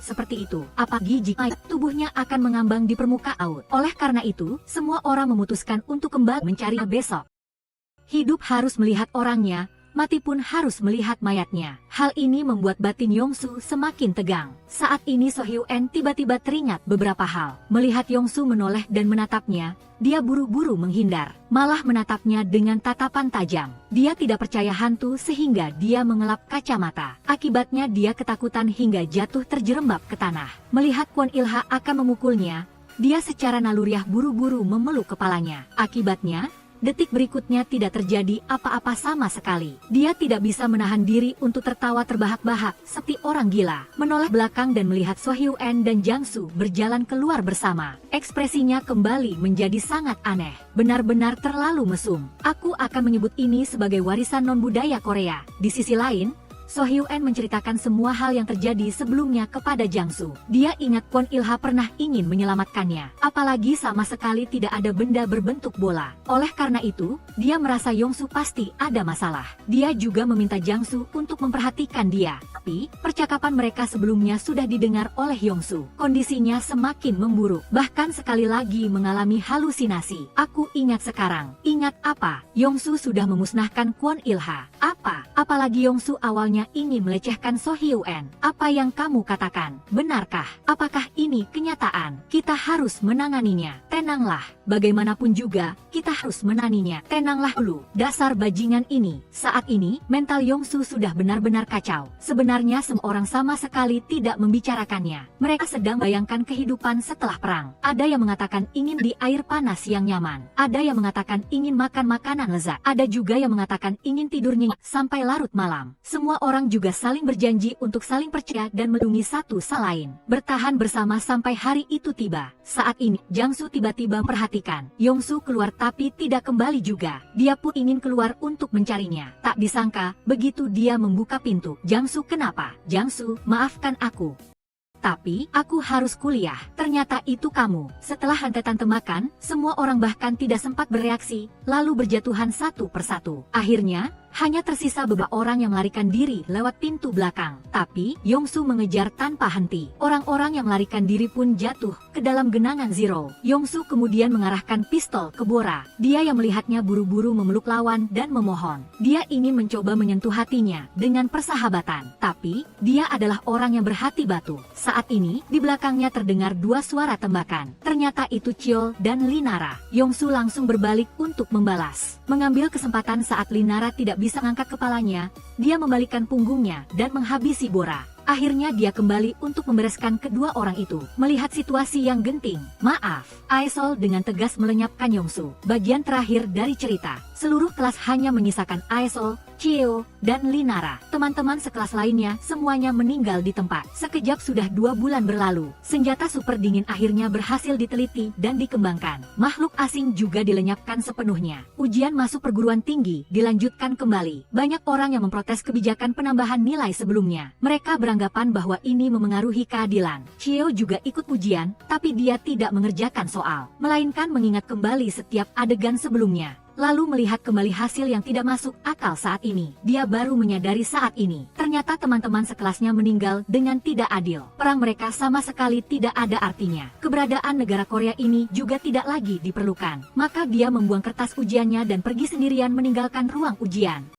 seperti itu. Apalagi jika tubuhnya akan mengambang di permukaan laut. Oleh karena itu, semua orang memutuskan untuk kembali mencari besok. Hidup harus melihat orangnya, mati pun harus melihat mayatnya. Hal ini membuat batin Yongsu semakin tegang. Saat ini So Hyun tiba-tiba teringat beberapa hal. Melihat Yongsu menoleh dan menatapnya, dia buru-buru menghindar. Malah menatapnya dengan tatapan tajam. Dia tidak percaya hantu sehingga dia mengelap kacamata. Akibatnya dia ketakutan hingga jatuh terjerembab ke tanah. Melihat Kwon Ilha akan memukulnya, dia secara naluriah buru-buru memeluk kepalanya. Akibatnya, detik berikutnya tidak terjadi apa-apa sama sekali. Dia tidak bisa menahan diri untuk tertawa terbahak-bahak seperti orang gila. Menoleh belakang dan melihat So Hyun dan Jangsu berjalan keluar bersama. Ekspresinya kembali menjadi sangat aneh. Benar-benar terlalu mesum. Aku akan menyebut ini sebagai warisan non-budaya Korea. Di sisi lain, So Hyun menceritakan semua hal yang terjadi sebelumnya kepada Jangsu. Dia ingat Kwon Ilha pernah ingin menyelamatkannya. Apalagi sama sekali tidak ada benda berbentuk bola. Oleh karena itu, dia merasa Yongsu pasti ada masalah. Dia juga meminta Jangsu untuk memperhatikan dia. Tapi, percakapan mereka sebelumnya sudah didengar oleh Yongsu. Kondisinya semakin memburuk. Bahkan sekali lagi mengalami halusinasi. Aku ingat sekarang. Ingat apa? Yongsu sudah memusnahkan Kwon Ilha. Apa? Apalagi Yongsu awalnya ingin melecehkan So Hyun. Apa yang kamu katakan? Benarkah? Apakah ini kenyataan? Kita harus menanganinya. Tenanglah. Bagaimanapun juga, kita harus menanganinya. Tenanglah dulu. Dasar bajingan ini. Saat ini, mental Yongsu sudah benar-benar kacau. Sebenarnya semua orang sama sekali tidak membicarakannya. Mereka sedang bayangkan kehidupan setelah perang. Ada yang mengatakan ingin di air panas yang nyaman. Ada yang mengatakan ingin makan makanan lezat. Ada juga yang mengatakan ingin tidur nyenyak sampai larut malam. Semua orang juga saling berjanji untuk saling percaya dan melindungi satu sama lain. Bertahan bersama sampai hari itu tiba. Saat ini, Jangsu tiba-tiba perhatikan. Yongsu keluar tapi tidak kembali juga. Dia pun ingin keluar untuk mencarinya. Tak disangka, begitu dia membuka pintu. Jangsu, kenapa? Jangsu, maafkan aku. Tapi, aku harus kuliah. Ternyata itu kamu. Setelah hentetan tembakan, semua orang bahkan tidak sempat bereaksi, lalu berjatuhan satu persatu. Akhirnya, hanya tersisa beberapa orang yang melarikan diri lewat pintu belakang. Tapi, Yongsu mengejar tanpa henti. Orang-orang yang melarikan diri pun jatuh ke dalam genangan Zero. Yongsu kemudian mengarahkan pistol ke Bora. Dia yang melihatnya buru-buru memeluk lawan dan memohon. Dia ingin mencoba menyentuh hatinya dengan persahabatan. Tapi, dia adalah orang yang berhati batu. Saat ini, di belakangnya terdengar dua suara tembakan. Ternyata itu Chiol dan Linara. Yongsu langsung berbalik untuk membalas. Mengambil kesempatan saat Linara tidak bisa mengangkat kepalanya, dia membalikkan punggungnya dan menghabisi Bora. Akhirnya dia kembali untuk membereskan kedua orang itu. Melihat situasi yang genting, maaf, Aesol dengan tegas melenyapkan Yongsu. Bagian terakhir dari cerita, seluruh kelas hanya menyisakan Aesol, Chio, dan Linara. Teman-teman sekelas lainnya semuanya meninggal di tempat. Sekejap sudah 2 bulan berlalu. Senjata super dingin akhirnya berhasil diteliti dan dikembangkan. Makhluk asing juga dilenyapkan sepenuhnya. Ujian masuk perguruan tinggi dilanjutkan kembali. Banyak orang yang memprotes kebijakan penambahan nilai sebelumnya. Mereka beranggapan bahwa ini memengaruhi keadilan. Chio juga ikut ujian, tapi dia tidak mengerjakan soal, melainkan mengingat kembali setiap adegan sebelumnya. lalu melihat kembali hasil yang tidak masuk akal saat ini. Dia baru menyadari saat ini, ternyata teman-teman sekelasnya meninggal dengan tidak adil. Perang mereka sama sekali tidak ada artinya. Keberadaan negara Korea ini juga tidak lagi diperlukan. Maka dia membuang kertas ujiannya dan pergi sendirian meninggalkan ruang ujian.